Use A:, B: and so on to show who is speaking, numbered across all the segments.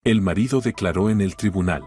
A: El marido declaró en el tribunal: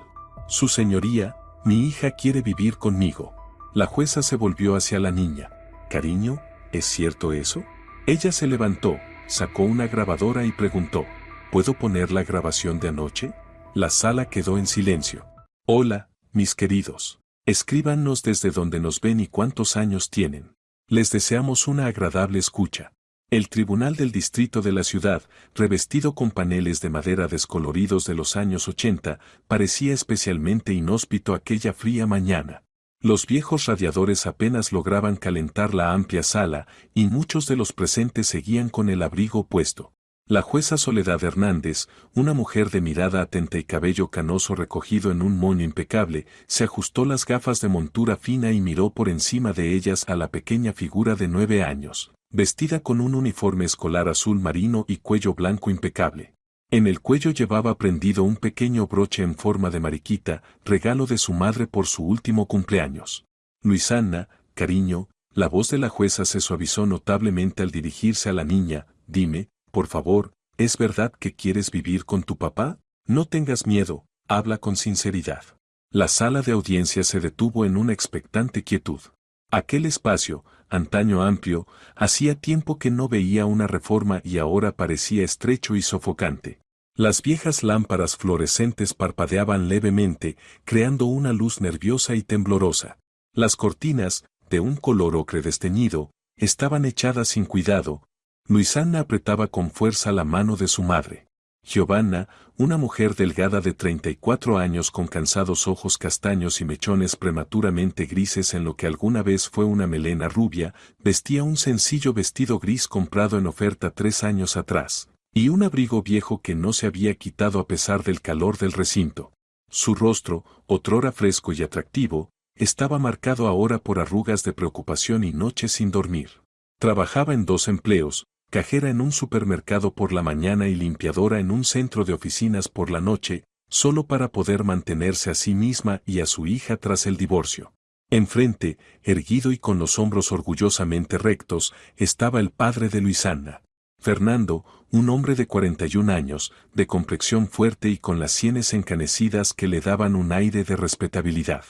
A: Su señoría, mi hija quiere vivir conmigo. La jueza se volvió hacia la niña. Cariño, ¿es cierto eso? Ella se levantó, sacó una grabadora y preguntó: ¿Puedo poner la grabación de anoche? La sala quedó en silencio. Hola, mis queridos. Escríbanos desde donde nos ven y cuántos años tienen. Les deseamos una agradable escucha. El tribunal del distrito de la ciudad, revestido con paneles de madera descoloridos de los años 80, parecía especialmente inhóspito aquella fría mañana. Los viejos radiadores apenas lograban calentar la amplia sala, y muchos de los presentes seguían con el abrigo puesto. La jueza Soledad Hernández, una mujer de mirada atenta y cabello canoso recogido en un moño impecable, se ajustó las gafas de montura fina y miró por encima de ellas a la pequeña figura de 9 años, vestida con un uniforme escolar azul marino y cuello blanco impecable. En el cuello llevaba prendido un pequeño broche en forma de mariquita, regalo de su madre por su último cumpleaños. Luisana, cariño, la voz de la jueza se suavizó notablemente al dirigirse a la niña. Dime, por favor, ¿es verdad que quieres vivir con tu papá? No tengas miedo, habla con sinceridad. La sala de audiencia se detuvo en una expectante quietud. Aquel espacio, antaño amplio, hacía tiempo que no veía una reforma y ahora parecía estrecho y sofocante. Las viejas lámparas fluorescentes parpadeaban levemente, creando una luz nerviosa y temblorosa. Las cortinas, de un color ocre desteñido, estaban echadas sin cuidado. Luisana apretaba con fuerza la mano de su madre. Giovanna, una mujer delgada de 34 años con cansados ojos castaños y mechones prematuramente grises en lo que alguna vez fue una melena rubia, vestía un sencillo vestido gris comprado en oferta 3 años atrás, y un abrigo viejo que no se había quitado a pesar del calor del recinto. Su rostro, otrora fresco y atractivo, estaba marcado ahora por arrugas de preocupación y noches sin dormir. Trabajaba en 2 empleos, cajera en un supermercado por la mañana y limpiadora en un centro de oficinas por la noche, solo para poder mantenerse a sí misma y a su hija tras el divorcio. Enfrente, erguido y con los hombros orgullosamente rectos, estaba el padre de Luisana. Fernando, un hombre de 41 años, de complexión fuerte y con las sienes encanecidas que le daban un aire de respetabilidad.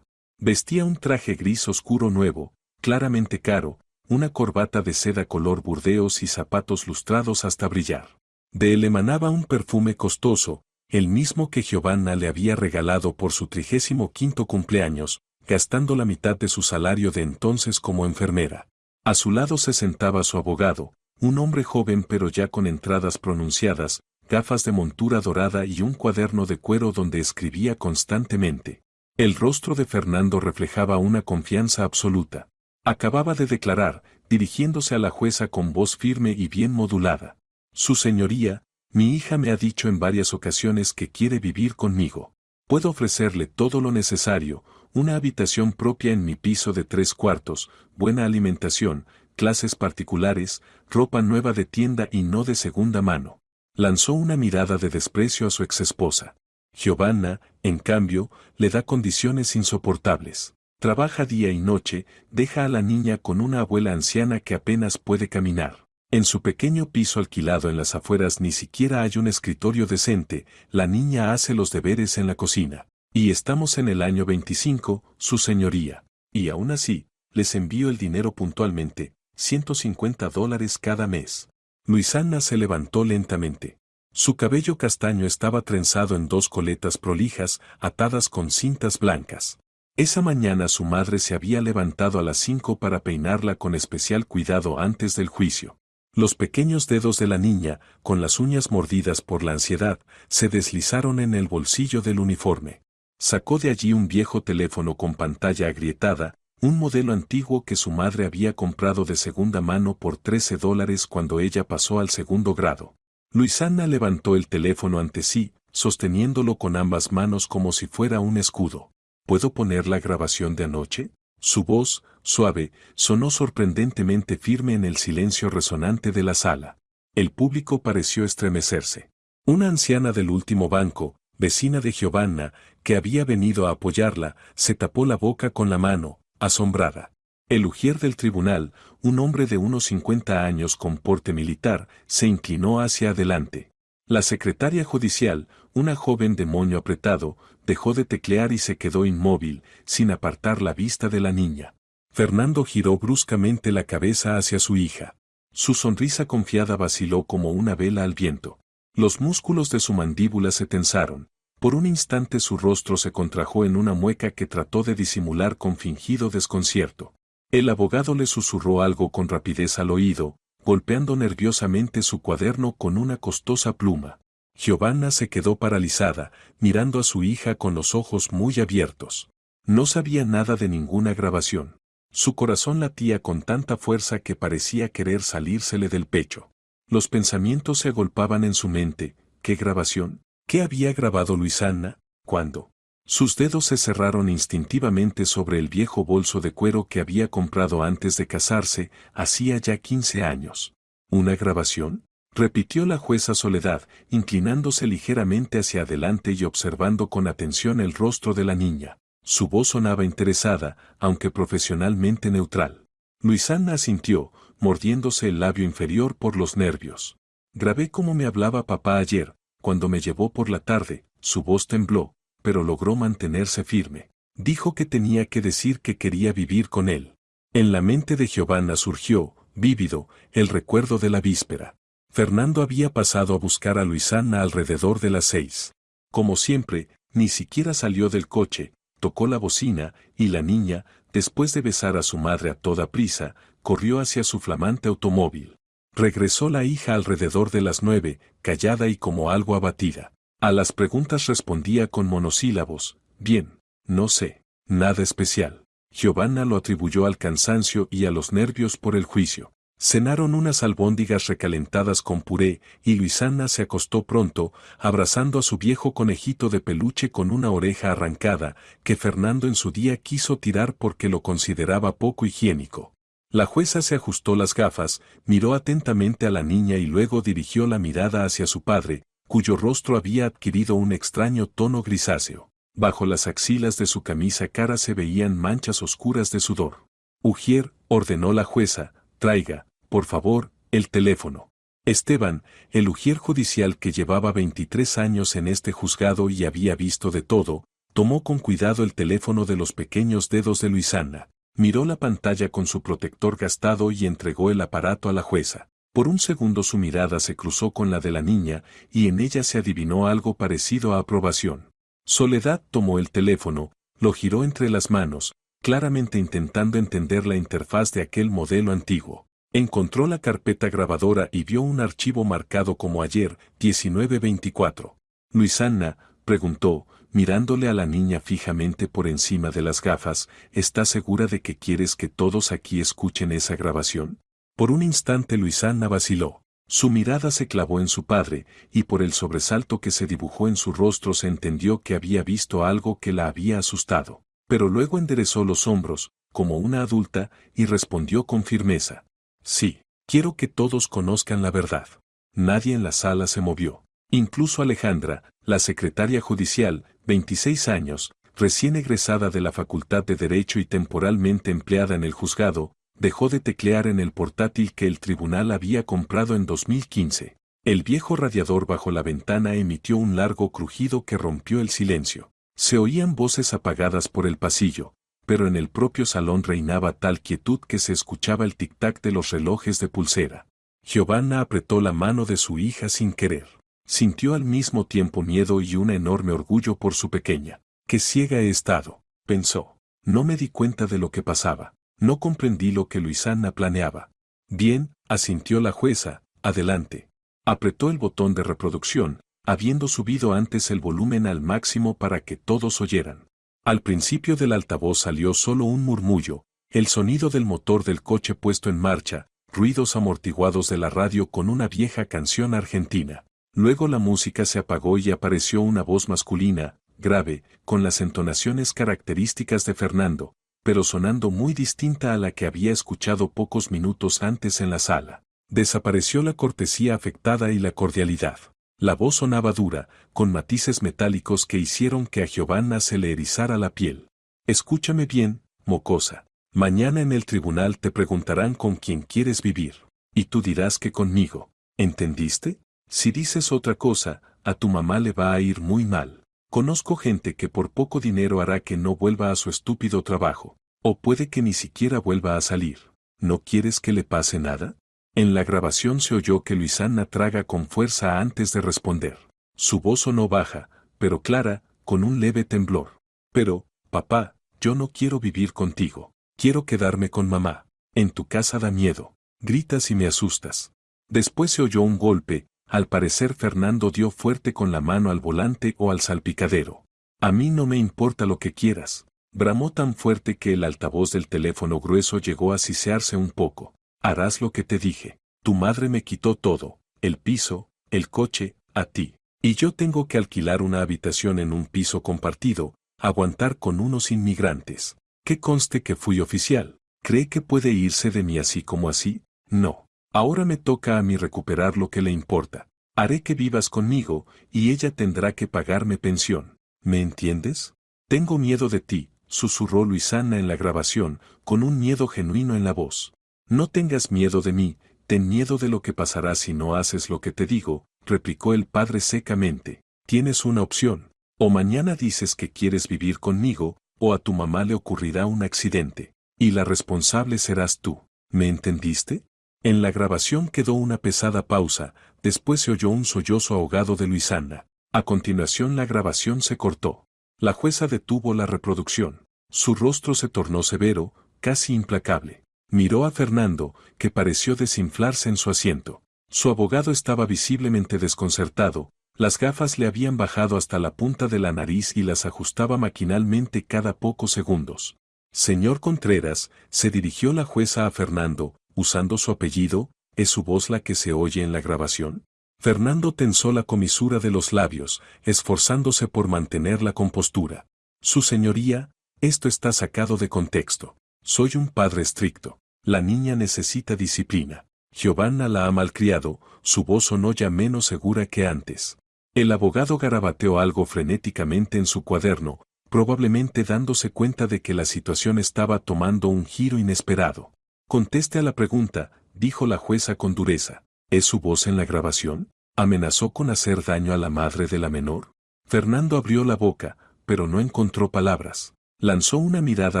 A: Vestía un traje gris oscuro nuevo, claramente caro, una corbata de seda color burdeos y zapatos lustrados hasta brillar. De él emanaba un perfume costoso, el mismo que Giovanna le había regalado por su 35º cumpleaños, gastando la mitad de su salario de entonces como enfermera. A su lado se sentaba su abogado, un hombre joven pero ya con entradas pronunciadas, gafas de montura dorada y un cuaderno de cuero donde escribía constantemente. El rostro de Fernando reflejaba una confianza absoluta. Acababa de declarar, dirigiéndose a la jueza con voz firme y bien modulada: Su señoría, mi hija me ha dicho en varias ocasiones que quiere vivir conmigo. Puedo ofrecerle todo lo necesario, una habitación propia en mi piso de 3 cuartos, buena alimentación, clases particulares, ropa nueva de tienda y no de segunda mano. Lanzó una mirada de desprecio a su exesposa. Giovanna, en cambio, le da condiciones insoportables. Trabaja día y noche, deja a la niña con una abuela anciana que apenas puede caminar. En su pequeño piso alquilado en las afueras ni siquiera hay un escritorio decente, la niña hace los deberes en la cocina. Y estamos en el año 25, su señoría. Y aún así, les envío el dinero puntualmente, $150 cada mes. Luisana se levantó lentamente. Su cabello castaño estaba trenzado en 2 coletas prolijas, atadas con cintas blancas. Esa mañana su madre se había levantado a las 5 para peinarla con especial cuidado antes del juicio. Los pequeños dedos de la niña, con las uñas mordidas por la ansiedad, se deslizaron en el bolsillo del uniforme. Sacó de allí un viejo teléfono con pantalla agrietada, un modelo antiguo que su madre había comprado de segunda mano por $13 cuando ella pasó al 2º grado. Luisana levantó el teléfono ante sí, sosteniéndolo con ambas manos como si fuera un escudo. ¿Puedo poner la grabación de anoche? Su voz, suave, sonó sorprendentemente firme en el silencio resonante de la sala. El público pareció estremecerse. Una anciana del último banco, vecina de Giovanna, que había venido a apoyarla, se tapó la boca con la mano, asombrada. El ujier del tribunal, un hombre de unos 50 años con porte militar, se inclinó hacia adelante. La secretaria judicial, una joven de moño apretado, dejó de teclear y se quedó inmóvil, sin apartar la vista de la niña. Fernando giró bruscamente la cabeza hacia su hija. Su sonrisa confiada vaciló como una vela al viento. Los músculos de su mandíbula se tensaron. Por un instante su rostro se contrajo en una mueca que trató de disimular con fingido desconcierto. El abogado le susurró algo con rapidez al oído, golpeando nerviosamente su cuaderno con una costosa pluma. Giovanna se quedó paralizada, mirando a su hija con los ojos muy abiertos. No sabía nada de ninguna grabación. Su corazón latía con tanta fuerza que parecía querer salírsele del pecho. Los pensamientos se agolpaban en su mente. ¿Qué grabación? ¿Qué había grabado Luisana? ¿Cuándo? Sus dedos se cerraron instintivamente sobre el viejo bolso de cuero que había comprado antes de casarse, hacía ya 15 años. ¿Una grabación? Repitió la jueza Soledad, inclinándose ligeramente hacia adelante y observando con atención el rostro de la niña. Su voz sonaba interesada, aunque profesionalmente neutral. Luisana asintió, mordiéndose el labio inferior por los nervios. Grabé cómo me hablaba papá ayer, cuando me llevó por la tarde. Su voz tembló, pero logró mantenerse firme. Dijo que tenía que decir que quería vivir con él. En la mente de Giovanna surgió, vívido, el recuerdo de la víspera. Fernando había pasado a buscar a Luisana alrededor de las 6. Como siempre, ni siquiera salió del coche, tocó la bocina, y la niña, después de besar a su madre a toda prisa, corrió hacia su flamante automóvil. Regresó la hija alrededor de las 9, callada y como algo abatida. A las preguntas respondía con monosílabos, bien, no sé, nada especial. Giovanna lo atribuyó al cansancio y a los nervios por el juicio. Cenaron unas albóndigas recalentadas con puré, y Luisana se acostó pronto, abrazando a su viejo conejito de peluche con una oreja arrancada, que Fernando en su día quiso tirar porque lo consideraba poco higiénico. La jueza se ajustó las gafas, miró atentamente a la niña y luego dirigió la mirada hacia su padre, cuyo rostro había adquirido un extraño tono grisáceo. Bajo las axilas de su camisa cara se veían manchas oscuras de sudor. Ujier, ordenó la jueza, traiga, por favor, el teléfono. Esteban, el ujier judicial que llevaba 23 años en este juzgado y había visto de todo, tomó con cuidado el teléfono de los pequeños dedos de Luisana, miró la pantalla con su protector gastado y entregó el aparato a la jueza. Por un segundo su mirada se cruzó con la de la niña, y en ella se adivinó algo parecido a aprobación. Soledad tomó el teléfono, lo giró entre las manos, claramente intentando entender la interfaz de aquel modelo antiguo. Encontró la carpeta grabadora y vio un archivo marcado como ayer, 1924. Luisana, preguntó, mirándole a la niña fijamente por encima de las gafas, ¿estás segura de que quieres que todos aquí escuchen esa grabación? Por un instante Luisana vaciló. Su mirada se clavó en su padre, y por el sobresalto que se dibujó en su rostro se entendió que había visto algo que la había asustado. Pero luego enderezó los hombros, como una adulta, y respondió con firmeza. Sí, quiero que todos conozcan la verdad. Nadie en la sala se movió. Incluso Alejandra, la secretaria judicial, 26 años, recién egresada de la Facultad de Derecho y temporalmente empleada en el juzgado, dejó de teclear en el portátil que el tribunal había comprado en 2015. El viejo radiador bajo la ventana emitió un largo crujido que rompió el silencio. Se oían voces apagadas por el pasillo, pero en el propio salón reinaba tal quietud que se escuchaba el tic-tac de los relojes de pulsera. Giovanna apretó la mano de su hija sin querer. Sintió al mismo tiempo miedo y un enorme orgullo por su pequeña. Qué ciega he estado, pensó. No me di cuenta de lo que pasaba. No comprendí lo que Luisana planeaba. Bien, asintió la jueza, adelante. Apretó el botón de reproducción, habiendo subido antes el volumen al máximo para que todos oyeran. Al principio del altavoz salió solo un murmullo, el sonido del motor del coche puesto en marcha, ruidos amortiguados de la radio con una vieja canción argentina. Luego la música se apagó y apareció una voz masculina, grave, con las entonaciones características de Fernando, pero sonando muy distinta a la que había escuchado pocos minutos antes en la sala. Desapareció la cortesía afectada y la cordialidad. La voz sonaba dura, con matices metálicos que hicieron que a Giovanna se le erizara la piel. Escúchame bien, mocosa. Mañana en el tribunal te preguntarán con quién quieres vivir. Y tú dirás que conmigo. ¿Entendiste? Si dices otra cosa, a tu mamá le va a ir muy mal. Conozco gente que por poco dinero hará que no vuelva a su estúpido trabajo. O puede que ni siquiera vuelva a salir. ¿No quieres que le pase nada? En la grabación se oyó que Luisana traga con fuerza antes de responder. Su voz sonó baja, pero clara, con un leve temblor. Pero, papá, yo no quiero vivir contigo. Quiero quedarme con mamá. En tu casa da miedo. Gritas y me asustas. Después se oyó un golpe. Al parecer Fernando dio fuerte con la mano al volante o al salpicadero. A mí no me importa lo que quieras. Bramó tan fuerte que el altavoz del teléfono grueso llegó a sisearse un poco. Harás lo que te dije. Tu madre me quitó todo, el piso, el coche, a ti. Y yo tengo que alquilar una habitación en un piso compartido, aguantar con unos inmigrantes. Que conste que fui oficial. ¿Cree que puede irse de mí así como así? No. Ahora me toca a mí recuperar lo que le importa. Haré que vivas conmigo, y ella tendrá que pagarme pensión. ¿Me entiendes? Tengo miedo de ti, susurró Luisana en la grabación, con un miedo genuino en la voz. No tengas miedo de mí, ten miedo de lo que pasará si no haces lo que te digo, replicó el padre secamente. Tienes una opción. O mañana dices que quieres vivir conmigo, o a tu mamá le ocurrirá un accidente. Y la responsable serás tú. ¿Me entendiste? En la grabación quedó una pesada pausa, después se oyó un sollozo ahogado de Luisana. A continuación la grabación se cortó. La jueza detuvo la reproducción. Su rostro se tornó severo, casi implacable. Miró a Fernando, que pareció desinflarse en su asiento. Su abogado estaba visiblemente desconcertado, las gafas le habían bajado hasta la punta de la nariz y las ajustaba maquinalmente cada pocos segundos. Señor Contreras, se dirigió la jueza a Fernando, usando su apellido, ¿es su voz la que se oye en la grabación? Fernando tensó la comisura de los labios, esforzándose por mantener la compostura. Su señoría, esto está sacado de contexto. Soy un padre estricto. La niña necesita disciplina. Giovanna la ha malcriado, su voz sonó ya menos segura que antes. El abogado garabateó algo frenéticamente en su cuaderno, probablemente dándose cuenta de que la situación estaba tomando un giro inesperado. Conteste a la pregunta, dijo la jueza con dureza. ¿Es su voz en la grabación? ¿Amenazó con hacer daño a la madre de la menor? Fernando abrió la boca, pero no encontró palabras. Lanzó una mirada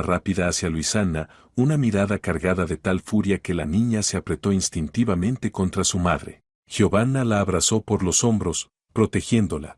A: rápida hacia Luisana, una mirada cargada de tal furia que la niña se apretó instintivamente contra su madre. Giovanna la abrazó por los hombros, protegiéndola.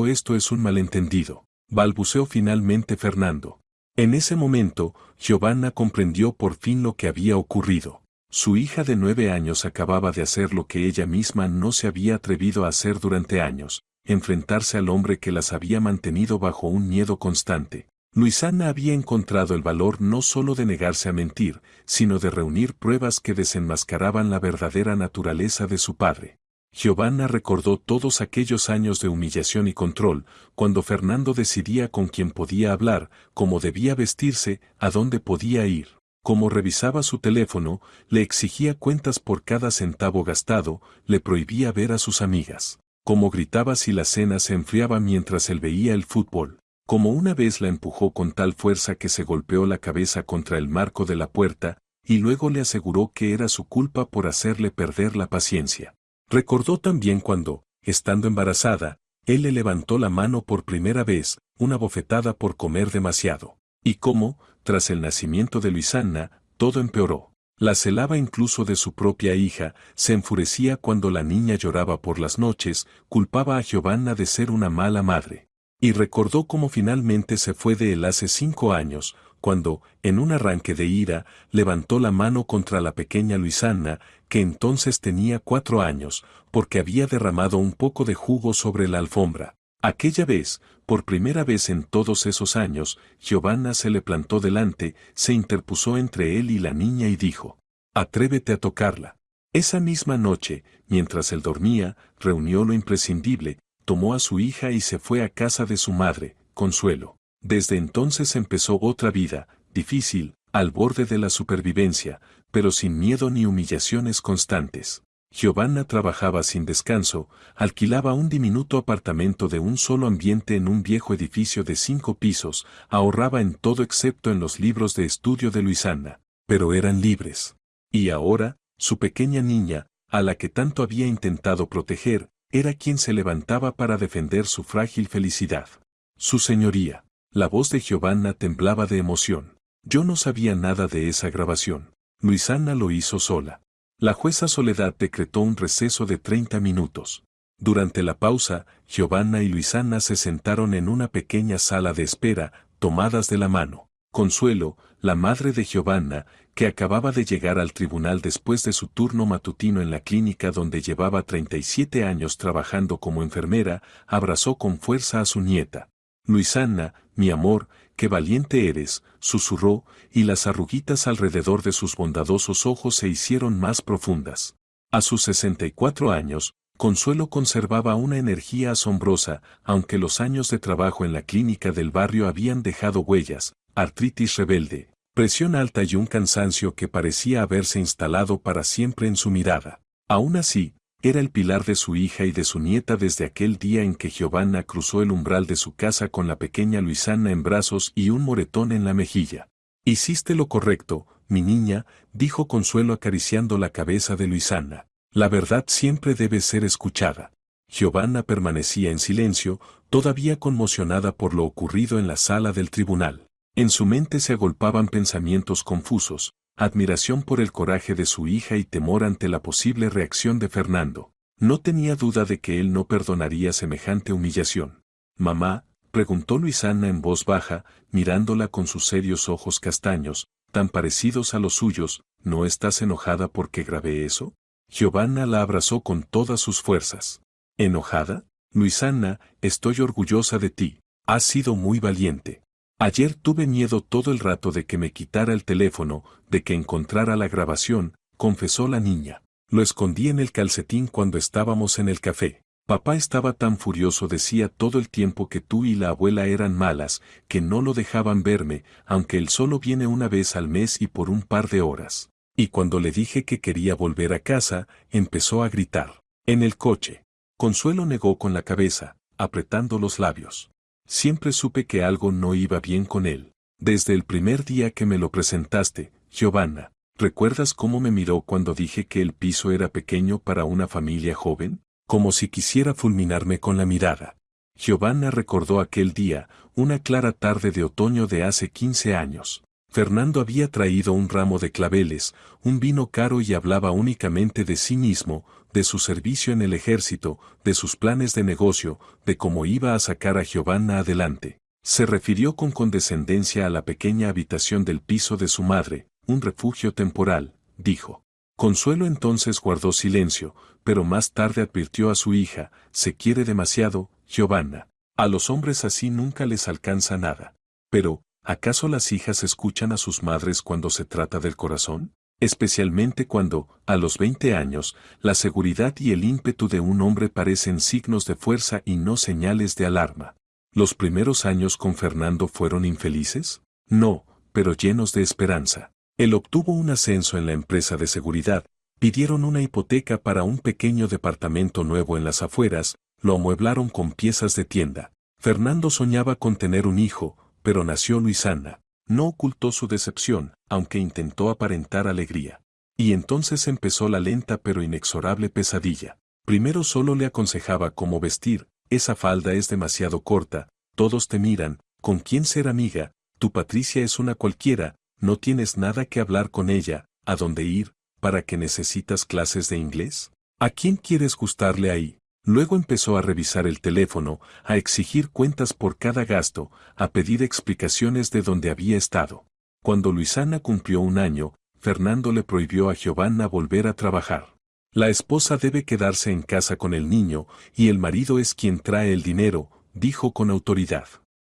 A: Esto es un malentendido, balbuceó finalmente Fernando. En ese momento, Giovanna comprendió por fin lo que había ocurrido. Su hija de 9 años acababa de hacer lo que ella misma no se había atrevido a hacer durante años, enfrentarse al hombre que las había mantenido bajo un miedo constante. Luisana había encontrado el valor no solo de negarse a mentir, sino de reunir pruebas que desenmascaraban la verdadera naturaleza de su padre. Giovanna recordó todos aquellos años de humillación y control, cuando Fernando decidía con quién podía hablar, cómo debía vestirse, a dónde podía ir, cómo revisaba su teléfono, le exigía cuentas por cada centavo gastado, le prohibía ver a sus amigas, cómo gritaba si la cena se enfriaba mientras él veía el fútbol. Como una vez la empujó con tal fuerza que se golpeó la cabeza contra el marco de la puerta, y luego le aseguró que era su culpa por hacerle perder la paciencia. Recordó también cuando, estando embarazada, él le levantó la mano por primera vez, una bofetada por comer demasiado. Y cómo, tras el nacimiento de Luisana, todo empeoró. La celaba incluso de su propia hija, se enfurecía cuando la niña lloraba por las noches, culpaba a Giovanna de ser una mala madre. Y recordó cómo finalmente se fue de él hace 5 años, cuando, en un arranque de ira, levantó la mano contra la pequeña Luisana, que entonces tenía 4 años, porque había derramado un poco de jugo sobre la alfombra. Aquella vez, por primera vez en todos esos años, Giovanna se le plantó delante, se interpuso entre él y la niña y dijo: «Atrévete a tocarla». Esa misma noche, mientras él dormía, reunió lo imprescindible, tomó a su hija y se fue a casa de su madre, Consuelo. Desde entonces empezó otra vida, difícil, al borde de la supervivencia, pero sin miedo ni humillaciones constantes. Giovanna trabajaba sin descanso, alquilaba un diminuto apartamento de un solo ambiente en un viejo edificio de 5 pisos, ahorraba en todo excepto en los libros de estudio de Luisana, pero eran libres. Y ahora, su pequeña niña, a la que tanto había intentado proteger, era quien se levantaba para defender su frágil felicidad. Su señoría. La voz de Giovanna temblaba de emoción. Yo no sabía nada de esa grabación. Luisana lo hizo sola. La jueza Soledad decretó un receso de 30 minutos. Durante la pausa, Giovanna y Luisana se sentaron en una pequeña sala de espera, tomadas de la mano. Consuelo, la madre de Giovanna, que acababa de llegar al tribunal después de su turno matutino en la clínica donde llevaba 37 años trabajando como enfermera, abrazó con fuerza a su nieta. Luisana, mi amor, qué valiente eres, susurró, y las arruguitas alrededor de sus bondadosos ojos se hicieron más profundas. A sus 64 años, Consuelo conservaba una energía asombrosa, aunque los años de trabajo en la clínica del barrio habían dejado huellas, artritis rebelde, presión alta y un cansancio que parecía haberse instalado para siempre en su mirada. Aún así, era el pilar de su hija y de su nieta desde aquel día en que Giovanna cruzó el umbral de su casa con la pequeña Luisana en brazos y un moretón en la mejilla. Hiciste lo correcto, mi niña, dijo Consuelo acariciando la cabeza de Luisana. La verdad siempre debe ser escuchada. Giovanna permanecía en silencio, todavía conmocionada por lo ocurrido en la sala del tribunal. En su mente se agolpaban pensamientos confusos, admiración por el coraje de su hija y temor ante la posible reacción de Fernando. No tenía duda de que él no perdonaría semejante humillación. «Mamá», preguntó Luisana en voz baja, mirándola con sus serios ojos castaños, tan parecidos a los suyos, «¿no estás enojada porque grabé eso?» Giovanna la abrazó con todas sus fuerzas. ¿Enojada? Luisana, estoy orgullosa de ti. Has sido muy valiente. Ayer tuve miedo todo el rato de que me quitara el teléfono, de que encontrara la grabación, confesó la niña. Lo escondí en el calcetín cuando estábamos en el café. Papá estaba tan furioso, decía todo el tiempo que tú y la abuela eran malas, que no lo dejaban verme, aunque él solo viene una vez al mes y por un par de horas. Y cuando le dije que quería volver a casa, empezó a gritar. En el coche. Consuelo negó con la cabeza, apretando los labios. Siempre supe que algo no iba bien con él. Desde el primer día que me lo presentaste, Giovanna, ¿recuerdas cómo me miró cuando dije que el piso era pequeño para una familia joven? Como si quisiera fulminarme con la mirada. Giovanna recordó aquel día, una clara tarde de otoño de hace 15 años. Fernando había traído un ramo de claveles, un vino caro y hablaba únicamente de sí mismo, de su servicio en el ejército, de sus planes de negocio, de cómo iba a sacar a Giovanna adelante. Se refirió con condescendencia a la pequeña habitación del piso de su madre, un refugio temporal, dijo. Consuelo entonces guardó silencio, pero más tarde advirtió a su hija, se quiere demasiado, Giovanna. A los hombres así nunca les alcanza nada. Pero, ¿acaso las hijas escuchan a sus madres cuando se trata del corazón? Especialmente cuando, a los 20 años, la seguridad y el ímpetu de un hombre parecen signos de fuerza y no señales de alarma. ¿Los primeros años con Fernando fueron infelices? No, pero llenos de esperanza. Él obtuvo un ascenso en la empresa de seguridad, pidieron una hipoteca para un pequeño departamento nuevo en las afueras, lo amueblaron con piezas de tienda. Fernando soñaba con tener un hijo, pero nació Luisana. No ocultó su decepción, aunque intentó aparentar alegría. Y entonces empezó la lenta pero inexorable pesadilla. Primero solo le aconsejaba cómo vestir, esa falda es demasiado corta, todos te miran, ¿con quién ser amiga? Tu Patricia es una cualquiera, no tienes nada que hablar con ella, ¿a dónde ir? ¿Para qué necesitas clases de inglés? ¿A quién quieres gustarle ahí? Luego empezó a revisar el teléfono, a exigir cuentas por cada gasto, a pedir explicaciones de dónde había estado. Cuando Luisana cumplió un año, Fernando le prohibió a Giovanna volver a trabajar. La esposa debe quedarse en casa con el niño, y el marido es quien trae el dinero, dijo con autoridad.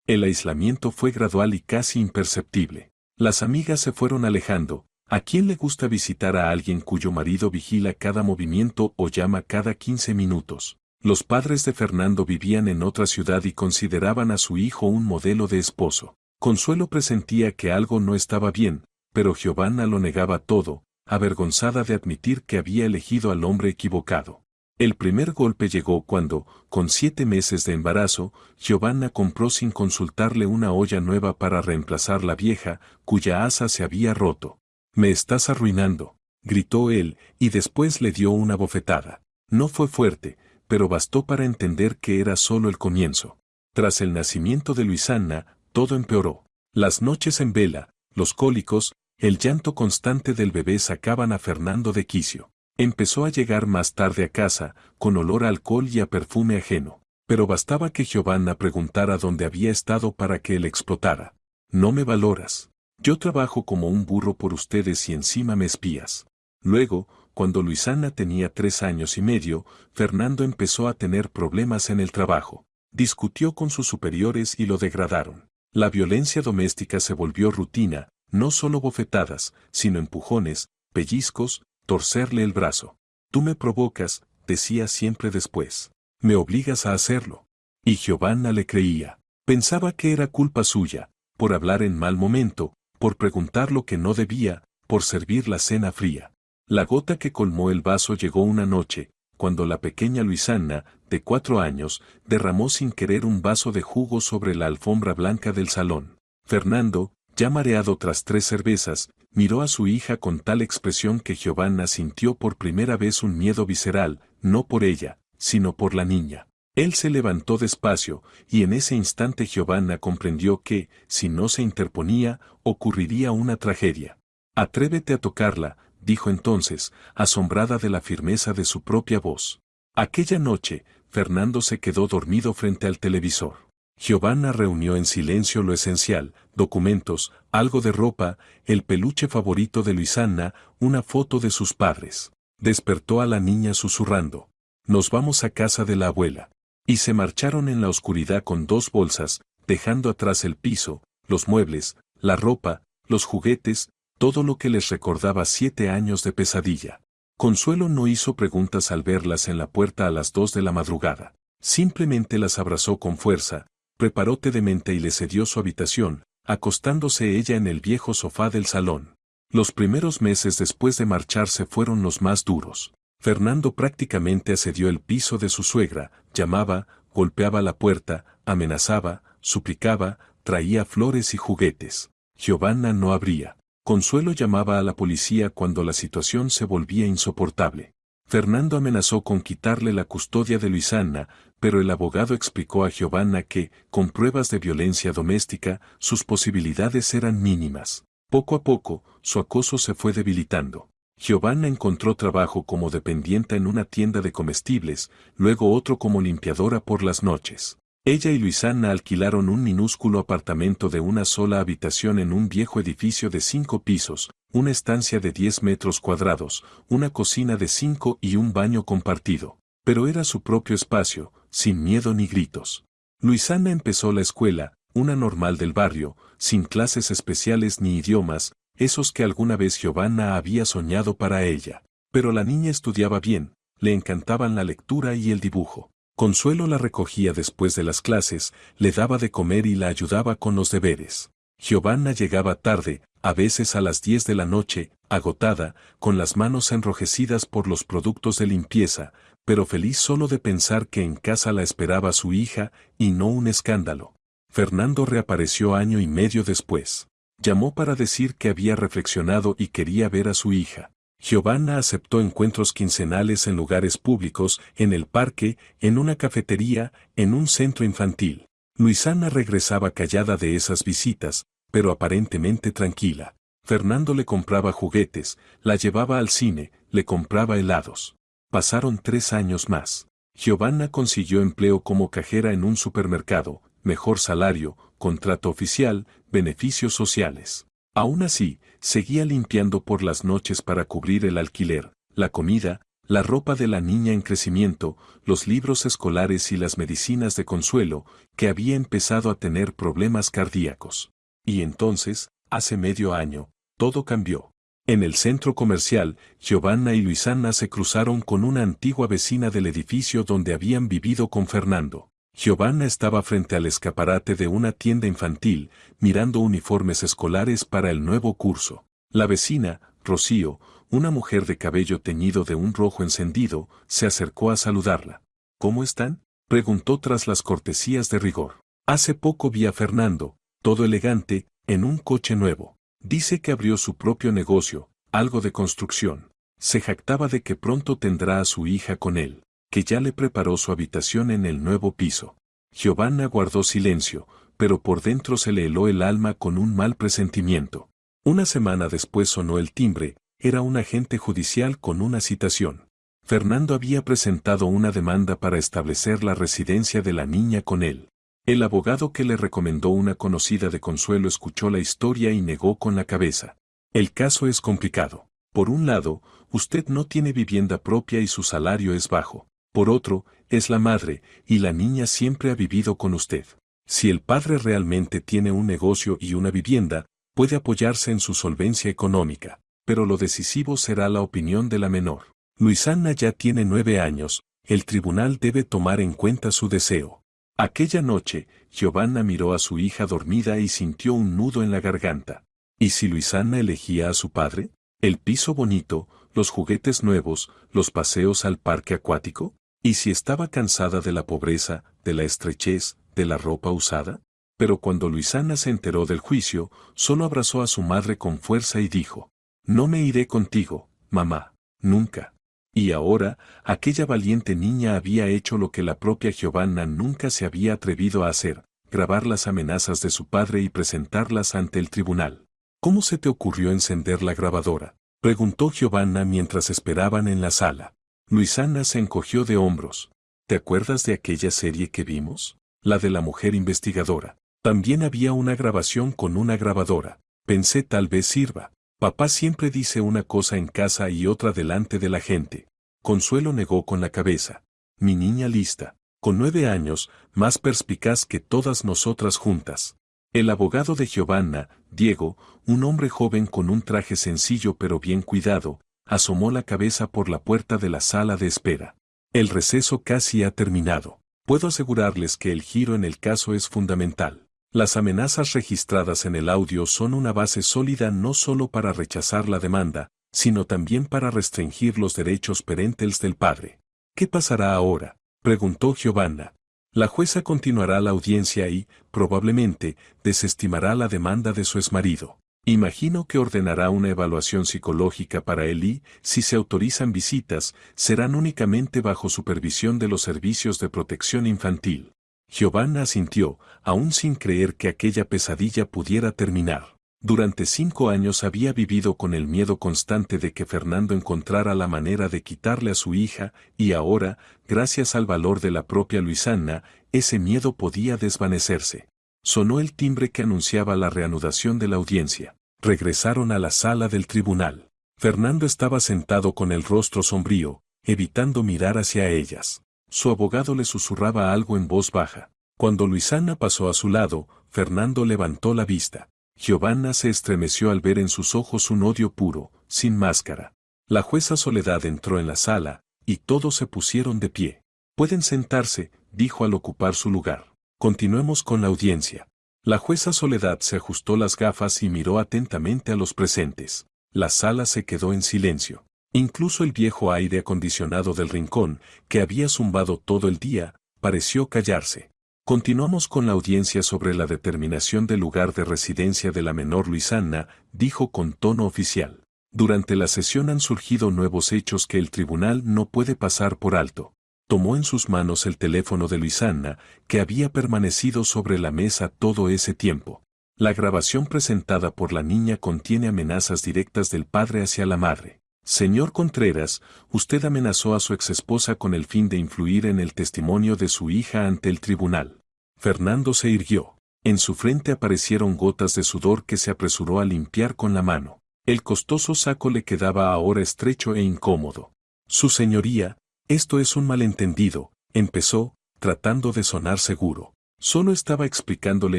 A: El aislamiento fue gradual y casi imperceptible. Las amigas se fueron alejando. ¿A quién le gusta visitar a alguien cuyo marido vigila cada movimiento o llama cada 15 minutos? Los padres de Fernando vivían en otra ciudad y consideraban a su hijo un modelo de esposo. Consuelo presentía que algo no estaba bien, pero Giovanna lo negaba todo, avergonzada de admitir que había elegido al hombre equivocado. El primer golpe llegó cuando, con 7 meses de embarazo, Giovanna compró sin consultarle una olla nueva para reemplazar la vieja, cuya asa se había roto. «Me estás arruinando», gritó él, y después le dio una bofetada. No fue fuerte, pero bastó para entender que era solo el comienzo. Tras el nacimiento de Luisana, todo empeoró. Las noches en vela, los cólicos, el llanto constante del bebé sacaban a Fernando de quicio. Empezó a llegar más tarde a casa, con olor a alcohol y a perfume ajeno. Pero bastaba que Giovanna preguntara dónde había estado para que él explotara. No me valoras. Yo trabajo como un burro por ustedes y encima me espías. Luego, cuando Luisana tenía 3 años y medio, Fernando empezó a tener problemas en el trabajo. Discutió con sus superiores y lo degradaron. La violencia doméstica se volvió rutina, no solo bofetadas, sino empujones, pellizcos, torcerle el brazo. Tú me provocas, decía siempre después. Me obligas a hacerlo. Y Giovanna le creía. Pensaba que era culpa suya, por hablar en mal momento, por preguntar lo que no debía, por servir la cena fría. La gota que colmó el vaso llegó una noche, cuando la pequeña Luisana, de 4 años, derramó sin querer un vaso de jugo sobre la alfombra blanca del salón. Fernando, ya mareado tras 3 cervezas, miró a su hija con tal expresión que Giovanna sintió por primera vez un miedo visceral, no por ella, sino por la niña. Él se levantó despacio, y en ese instante Giovanna comprendió que, si no se interponía, ocurriría una tragedia. Atrévete a tocarla, dijo entonces, asombrada de la firmeza de su propia voz. Aquella noche, Fernando se quedó dormido frente al televisor. Giovanna reunió en silencio lo esencial, documentos, algo de ropa, el peluche favorito de Luisana, una foto de sus padres. Despertó a la niña susurrando. Nos vamos a casa de la abuela. Y se marcharon en la oscuridad con 2 bolsas, dejando atrás el piso, los muebles, la ropa, los juguetes, todo lo que les recordaba 7 años de pesadilla. Consuelo no hizo preguntas al verlas en la puerta a las 2 de la madrugada. Simplemente las abrazó con fuerza, preparó té de menta y le cedió su habitación, acostándose ella en el viejo sofá del salón. Los primeros meses después de marcharse fueron los más duros. Fernando prácticamente asedió el piso de su suegra, llamaba, golpeaba la puerta, amenazaba, suplicaba, traía flores y juguetes. Giovanna no abría. Consuelo llamaba a la policía cuando la situación se volvía insoportable. Fernando amenazó con quitarle la custodia de Luisana, pero el abogado explicó a Giovanna que, con pruebas de violencia doméstica, sus posibilidades eran mínimas. Poco a poco, su acoso se fue debilitando. Giovanna encontró trabajo como dependienta en una tienda de comestibles, luego otro como limpiadora por las noches. Ella y Luisana alquilaron un minúsculo apartamento de una sola habitación en un viejo edificio de 5 pisos, una estancia de 10 metros cuadrados, una cocina de 5 y un baño compartido. Pero era su propio espacio, sin miedo ni gritos. Luisana empezó la escuela, una normal del barrio, sin clases especiales ni idiomas, esos que alguna vez Giovanna había soñado para ella. Pero la niña estudiaba bien, le encantaban la lectura y el dibujo. Consuelo la recogía después de las clases, le daba de comer y la ayudaba con los deberes. Giovanna llegaba tarde, a veces a las 10 de la noche, agotada, con las manos enrojecidas por los productos de limpieza, pero feliz solo de pensar que en casa la esperaba su hija, y no un escándalo. Fernando reapareció año y medio después. Llamó para decir que había reflexionado y quería ver a su hija. Giovanna aceptó encuentros quincenales en lugares públicos, en el parque, en una cafetería, en un centro infantil. Luisana regresaba callada de esas visitas, pero aparentemente tranquila. Fernando le compraba juguetes, la llevaba al cine, le compraba helados. Pasaron 3 años más. Giovanna consiguió empleo como cajera en un supermercado, mejor salario, contrato oficial, beneficios sociales. Aún así, seguía limpiando por las noches para cubrir el alquiler, la comida, la ropa de la niña en crecimiento, los libros escolares y las medicinas de Consuelo, que había empezado a tener problemas cardíacos. Y entonces, hace medio año, todo cambió. En el centro comercial, Giovanna y Luisana se cruzaron con una antigua vecina del edificio donde habían vivido con Fernando. Giovanna estaba frente al escaparate de una tienda infantil, mirando uniformes escolares para el nuevo curso. La vecina, Rocío, una mujer de cabello teñido de un rojo encendido, se acercó a saludarla. ¿Cómo están?, preguntó tras las cortesías de rigor. Hace poco vi a Fernando, todo elegante, en un coche nuevo. Dice que abrió su propio negocio, algo de construcción. Se jactaba de que pronto tendrá a su hija con él. que ya le preparó su habitación en el nuevo piso. Giovanna guardó silencio, pero por dentro se le heló el alma con un mal presentimiento. Una semana después sonó el timbre, era un agente judicial con una citación. Fernando había presentado una demanda para establecer la residencia de la niña con él. El abogado que le recomendó una conocida de Consuelo escuchó la historia y negó con la cabeza. El caso es complicado. Por un lado, usted no tiene vivienda propia y su salario es bajo. Por otro, es la madre, y la niña siempre ha vivido con usted. Si el padre realmente tiene un negocio y una vivienda, puede apoyarse en su solvencia económica, pero lo decisivo será la opinión de la menor. Luisana ya tiene 9 años, el tribunal debe tomar en cuenta su deseo. Aquella noche, Giovanna miró a su hija dormida y sintió un nudo en la garganta. ¿Y si Luisana elegía a su padre? ¿El piso bonito, los juguetes nuevos, los paseos al parque acuático? ¿Y si estaba cansada de la pobreza, de la estrechez, de la ropa usada? Pero cuando Luisana se enteró del juicio, solo abrazó a su madre con fuerza y dijo: «No me iré contigo, mamá, nunca». Y ahora, aquella valiente niña había hecho lo que la propia Giovanna nunca se había atrevido a hacer, grabar las amenazas de su padre y presentarlas ante el tribunal. «¿Cómo se te ocurrió encender la grabadora?», preguntó Giovanna mientras esperaban en la sala. Luisana se encogió de hombros. «¿Te acuerdas de aquella serie que vimos? La de la mujer investigadora. También había una grabación con una grabadora. Pensé tal vez sirva. Papá siempre dice una cosa en casa y otra delante de la gente». Consuelo negó con la cabeza. «Mi niña lista, con 9 años, más perspicaz que todas nosotras juntas». El abogado de Giovanna, Diego, un hombre joven con un traje sencillo pero bien cuidado, asomó la cabeza por la puerta de la sala de espera. «El receso casi ha terminado. Puedo asegurarles que el giro en el caso es fundamental. Las amenazas registradas en el audio son una base sólida no solo para rechazar la demanda, sino también para restringir los derechos parentales del padre». «¿Qué pasará ahora?», preguntó Giovanna. «La jueza continuará la audiencia y, probablemente, desestimará la demanda de su exmarido. Imagino que ordenará una evaluación psicológica para él y, si se autorizan visitas, serán únicamente bajo supervisión de los servicios de protección infantil». Giovanna asintió, aún sin creer que aquella pesadilla pudiera terminar. Durante 5 años había vivido con el miedo constante de que Fernando encontrara la manera de quitarle a su hija, y ahora, gracias al valor de la propia Luisana, ese miedo podía desvanecerse. Sonó el timbre que anunciaba la reanudación de la audiencia. Regresaron a la sala del tribunal. Fernando estaba sentado con el rostro sombrío, evitando mirar hacia ellas. Su abogado le susurraba algo en voz baja. Cuando Luisana pasó a su lado, Fernando levantó la vista. Giovanna se estremeció al ver en sus ojos un odio puro, sin máscara. La jueza Soledad entró en la sala, y todos se pusieron de pie. «Pueden sentarse», dijo al ocupar su lugar. «Continuemos con la audiencia». La jueza Soledad se ajustó las gafas y miró atentamente a los presentes. La sala se quedó en silencio. Incluso el viejo aire acondicionado del rincón, que había zumbado todo el día, pareció callarse. «Continuamos con la audiencia sobre la determinación del lugar de residencia de la menor Luisana», dijo con tono oficial. «Durante la sesión han surgido nuevos hechos que el tribunal no puede pasar por alto». Tomó en sus manos el teléfono de Luisana, que había permanecido sobre la mesa todo ese tiempo. La grabación presentada por la niña contiene amenazas directas del padre hacia la madre. «Señor Contreras, usted amenazó a su exesposa con el fin de influir en el testimonio de su hija ante el tribunal». Fernando se irguió. En su frente aparecieron gotas de sudor que se apresuró a limpiar con la mano. El costoso saco le quedaba ahora estrecho e incómodo. «Su señoría, esto es un malentendido», empezó, tratando de sonar seguro. «Solo estaba explicándole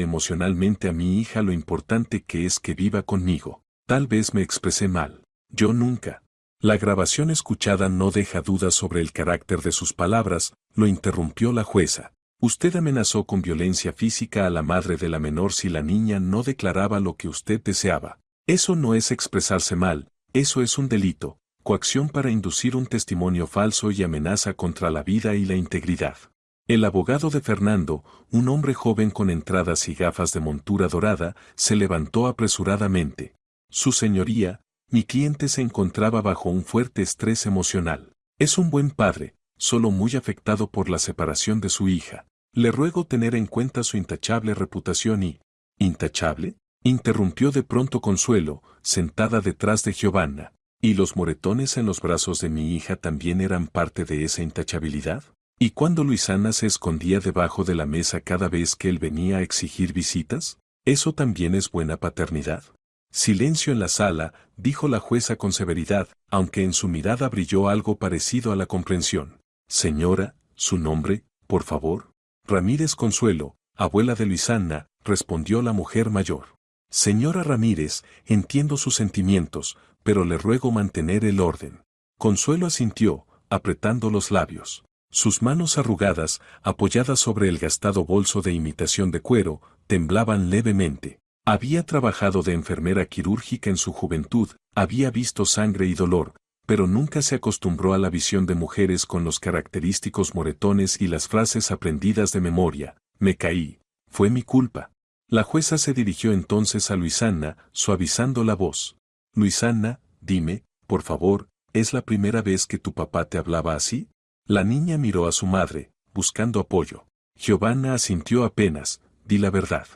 A: emocionalmente a mi hija lo importante que es que viva conmigo. Tal vez me expresé mal. Yo nunca». La grabación escuchada no deja dudas sobre el carácter de sus palabras, lo interrumpió la jueza. «Usted amenazó con violencia física a la madre de la menor si la niña no declaraba lo que usted deseaba. Eso no es expresarse mal, eso es un delito, coacción para inducir un testimonio falso y amenaza contra la vida y la integridad». El abogado de Fernando, un hombre joven con entradas y gafas de montura dorada, se levantó apresuradamente. «Su señoría, mi cliente se encontraba bajo un fuerte estrés emocional. Es un buen padre, solo muy afectado por la separación de su hija. Le ruego tener en cuenta su intachable reputación y... ¿Intachable? Interrumpió de pronto Consuelo, sentada detrás de Giovanna. ¿Y los moretones en los brazos de mi hija también eran parte de esa intachabilidad? ¿Y cuando Luisana se escondía debajo de la mesa cada vez que él venía a exigir visitas? ¿Eso también es buena paternidad? Silencio en la sala, dijo la jueza con severidad, aunque en su mirada brilló algo parecido a la comprensión. Señora, ¿su nombre, por favor? Ramírez Consuelo, abuela de Luisana, respondió la mujer mayor. Señora Ramírez, entiendo sus sentimientos, pero le ruego mantener el orden. Consuelo asintió, apretando los labios. Sus manos arrugadas, apoyadas sobre el gastado bolso de imitación de cuero, temblaban levemente. Había trabajado de enfermera quirúrgica en su juventud, había visto sangre y dolor, pero nunca se acostumbró a la visión de mujeres con los característicos moretones y las frases aprendidas de memoria. Me caí. Fue mi culpa. La jueza se dirigió entonces a Luisana, suavizando la voz. Luisana, dime, por favor, ¿es la primera vez que tu papá te hablaba así? La niña miró a su madre, buscando apoyo. Giovanna asintió apenas, di la verdad.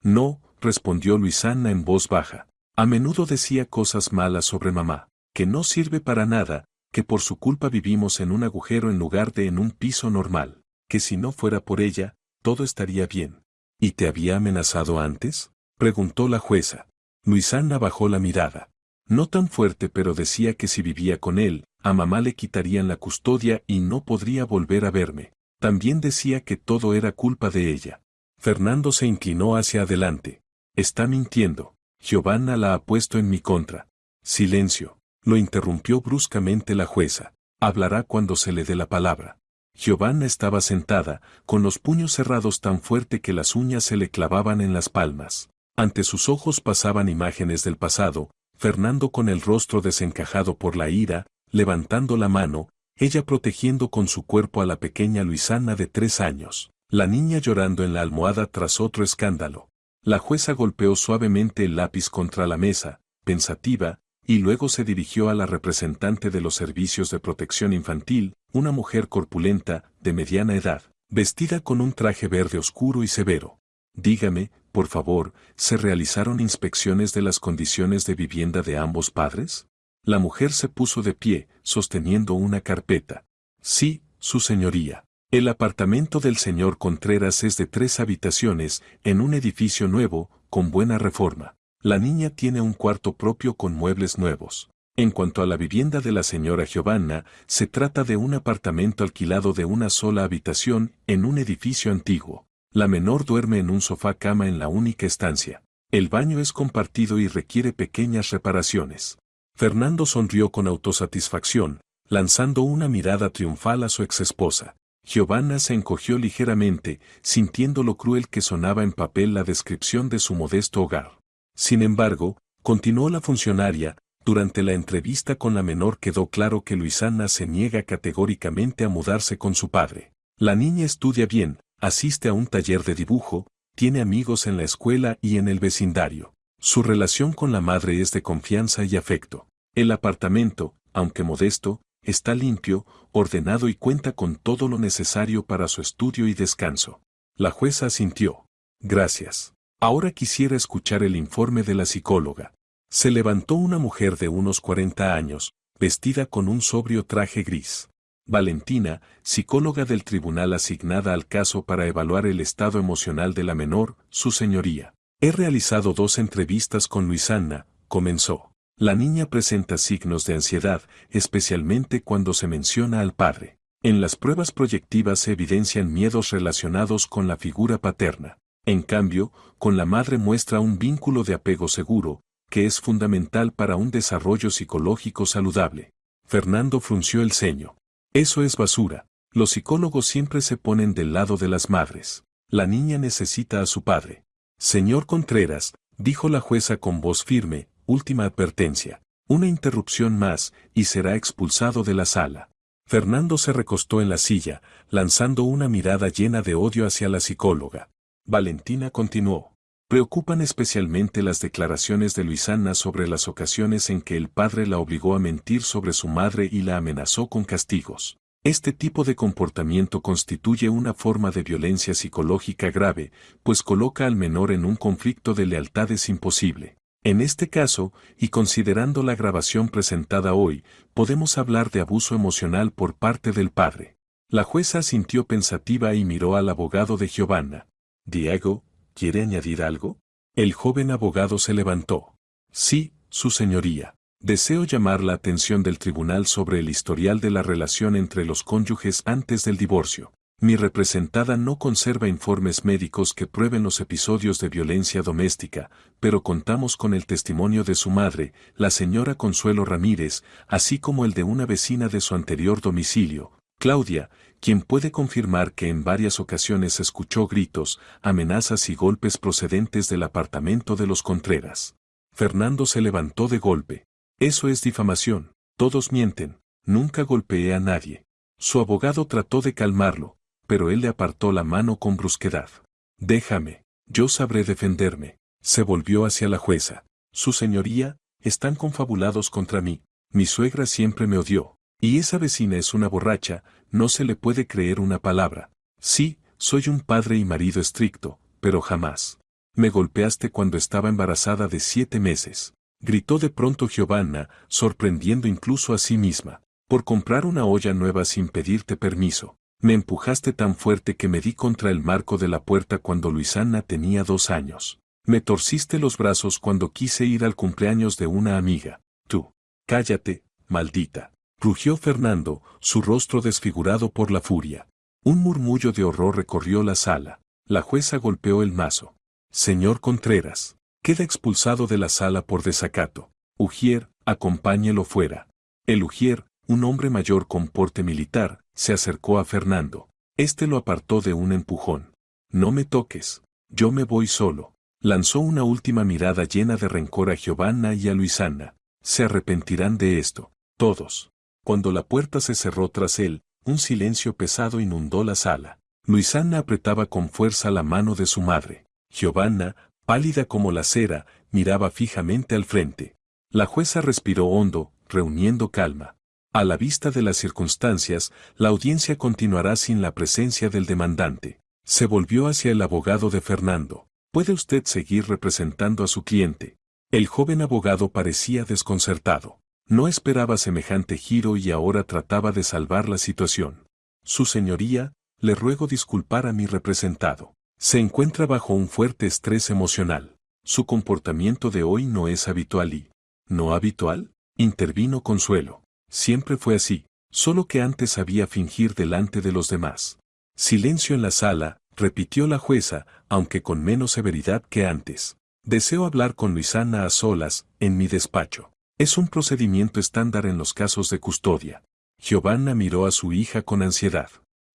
A: No, respondió Luisana en voz baja. A menudo decía cosas malas sobre mamá, que no sirve para nada, que por su culpa vivimos en un agujero en lugar de en un piso normal, que si no fuera por ella, todo estaría bien. ¿Y te había amenazado antes? Preguntó la jueza. Luisana bajó la mirada. No tan fuerte, pero decía que si vivía con él, a mamá le quitarían la custodia y no podría volver a verme. También decía que todo era culpa de ella. Fernando se inclinó hacia adelante. Está mintiendo. Giovanna la ha puesto en mi contra. Silencio. Lo interrumpió bruscamente la jueza. Hablará cuando se le dé la palabra. Giovanna estaba sentada, con los puños cerrados tan fuerte que las uñas se le clavaban en las palmas. Ante sus ojos pasaban imágenes del pasado, Fernando con el rostro desencajado por la ira, levantando la mano, ella protegiendo con su cuerpo a la pequeña Luisana de 3 años, la niña llorando en la almohada tras otro escándalo. La jueza golpeó suavemente el lápiz contra la mesa, pensativa, y luego se dirigió a la representante de los servicios de protección infantil, una mujer corpulenta, de mediana edad, vestida con un traje verde oscuro y severo. Dígame, por favor, ¿se realizaron inspecciones de las condiciones de vivienda de ambos padres? La mujer se puso de pie, sosteniendo una carpeta. Sí, su señoría. El apartamento del señor Contreras es de 3 habitaciones, en un edificio nuevo, con buena reforma. La niña tiene un cuarto propio con muebles nuevos. En cuanto a la vivienda de la señora Giovanna, se trata de un apartamento alquilado de una sola habitación, en un edificio antiguo. La menor duerme en un sofá-cama en la única estancia. El baño es compartido y requiere pequeñas reparaciones. Fernando sonrió con autosatisfacción, lanzando una mirada triunfal a su exesposa. Giovanna se encogió ligeramente, sintiendo lo cruel que sonaba en papel la descripción de su modesto hogar. Sin embargo, continuó la funcionaria, durante la entrevista con la menor quedó claro que Luisana se niega categóricamente a mudarse con su padre. La niña estudia bien, asiste a un taller de dibujo, tiene amigos en la escuela y en el vecindario. Su relación con la madre es de confianza y afecto. El apartamento, aunque modesto, está limpio, ordenado y cuenta con todo lo necesario para su estudio y descanso. La jueza asintió. Gracias. Ahora quisiera escuchar el informe de la psicóloga. Se levantó una mujer de unos 40 años, vestida con un sobrio traje gris. Valentina, psicóloga del tribunal asignada al caso para evaluar el estado emocional de la menor, su señoría. He realizado 2 entrevistas con Luisana, comenzó. La niña presenta signos de ansiedad, especialmente cuando se menciona al padre. En las pruebas proyectivas se evidencian miedos relacionados con la figura paterna. En cambio, con la madre muestra un vínculo de apego seguro, que es fundamental para un desarrollo psicológico saludable. Fernando frunció el ceño. Eso es basura. Los psicólogos siempre se ponen del lado de las madres. La niña necesita a su padre. Señor Contreras, dijo la jueza con voz firme, última advertencia. Una interrupción más, y será expulsado de la sala. Fernando se recostó en la silla, lanzando una mirada llena de odio hacia la psicóloga. Valentina continuó. Preocupan especialmente las declaraciones de Luisana sobre las ocasiones en que el padre la obligó a mentir sobre su madre y la amenazó con castigos. Este tipo de comportamiento constituye una forma de violencia psicológica grave, pues coloca al menor en un conflicto de lealtades imposible. En este caso, y considerando la grabación presentada hoy, podemos hablar de abuso emocional por parte del padre. La jueza asintió pensativa y miró al abogado de Giovanna. Diego, ¿quiere añadir algo? El joven abogado se levantó. Sí, su señoría. Deseo llamar la atención del tribunal sobre el historial de la relación entre los cónyuges antes del divorcio. Mi representada no conserva informes médicos que prueben los episodios de violencia doméstica, pero contamos con el testimonio de su madre, la señora Consuelo Ramírez, así como el de una vecina de su anterior domicilio, Claudia, quien puede confirmar que en varias ocasiones escuchó gritos, amenazas y golpes procedentes del apartamento de los Contreras. Fernando se levantó de golpe. Eso es difamación, todos mienten, nunca golpeé a nadie. Su abogado trató de calmarlo, pero él le apartó la mano con brusquedad. Déjame, yo sabré defenderme. Se volvió hacia la jueza. Su señoría, están confabulados contra mí. Mi suegra siempre me odió. Y esa vecina es una borracha, no se le puede creer una palabra. Sí, soy un padre y marido estricto, pero jamás. Me golpeaste cuando estaba embarazada de 7 meses. Gritó de pronto Giovanna, sorprendiendo incluso a sí misma. Por comprar una olla nueva sin pedirte permiso. Me empujaste tan fuerte que me di contra el marco de la puerta cuando Luisana tenía 2 años. Me torciste los brazos cuando quise ir al cumpleaños de una amiga. Tú. Cállate, maldita. Rugió Fernando, su rostro desfigurado por la furia. Un murmullo de horror recorrió la sala. La jueza golpeó el mazo. Señor Contreras, queda expulsado de la sala por desacato. Ujier, acompáñelo fuera. El ujier, un hombre mayor con porte militar, se acercó a Fernando. Este lo apartó de un empujón. No me toques, yo me voy solo. Lanzó una última mirada llena de rencor a Giovanna y a Luisana. Se arrepentirán de esto, todos. Cuando la puerta se cerró tras él, un silencio pesado inundó la sala. Luisana apretaba con fuerza la mano de su madre. Giovanna, pálida como la cera, miraba fijamente al frente. La jueza respiró hondo, reuniendo calma. A la vista de las circunstancias, la audiencia continuará sin la presencia del demandante. Se volvió hacia el abogado de Fernando. ¿Puede usted seguir representando a su cliente? El joven abogado parecía desconcertado. No esperaba semejante giro y ahora trataba de salvar la situación. Su señoría, le ruego disculpar a mi representado. Se encuentra bajo un fuerte estrés emocional. Su comportamiento de hoy no es habitual y... ¿No habitual? Intervino Consuelo. Siempre fue así, solo que antes sabía fingir delante de los demás. Silencio en la sala, repitió la jueza, aunque con menos severidad que antes. Deseo hablar con Luisana a solas, en mi despacho. Es un procedimiento estándar en los casos de custodia. Giovanna miró a su hija con ansiedad.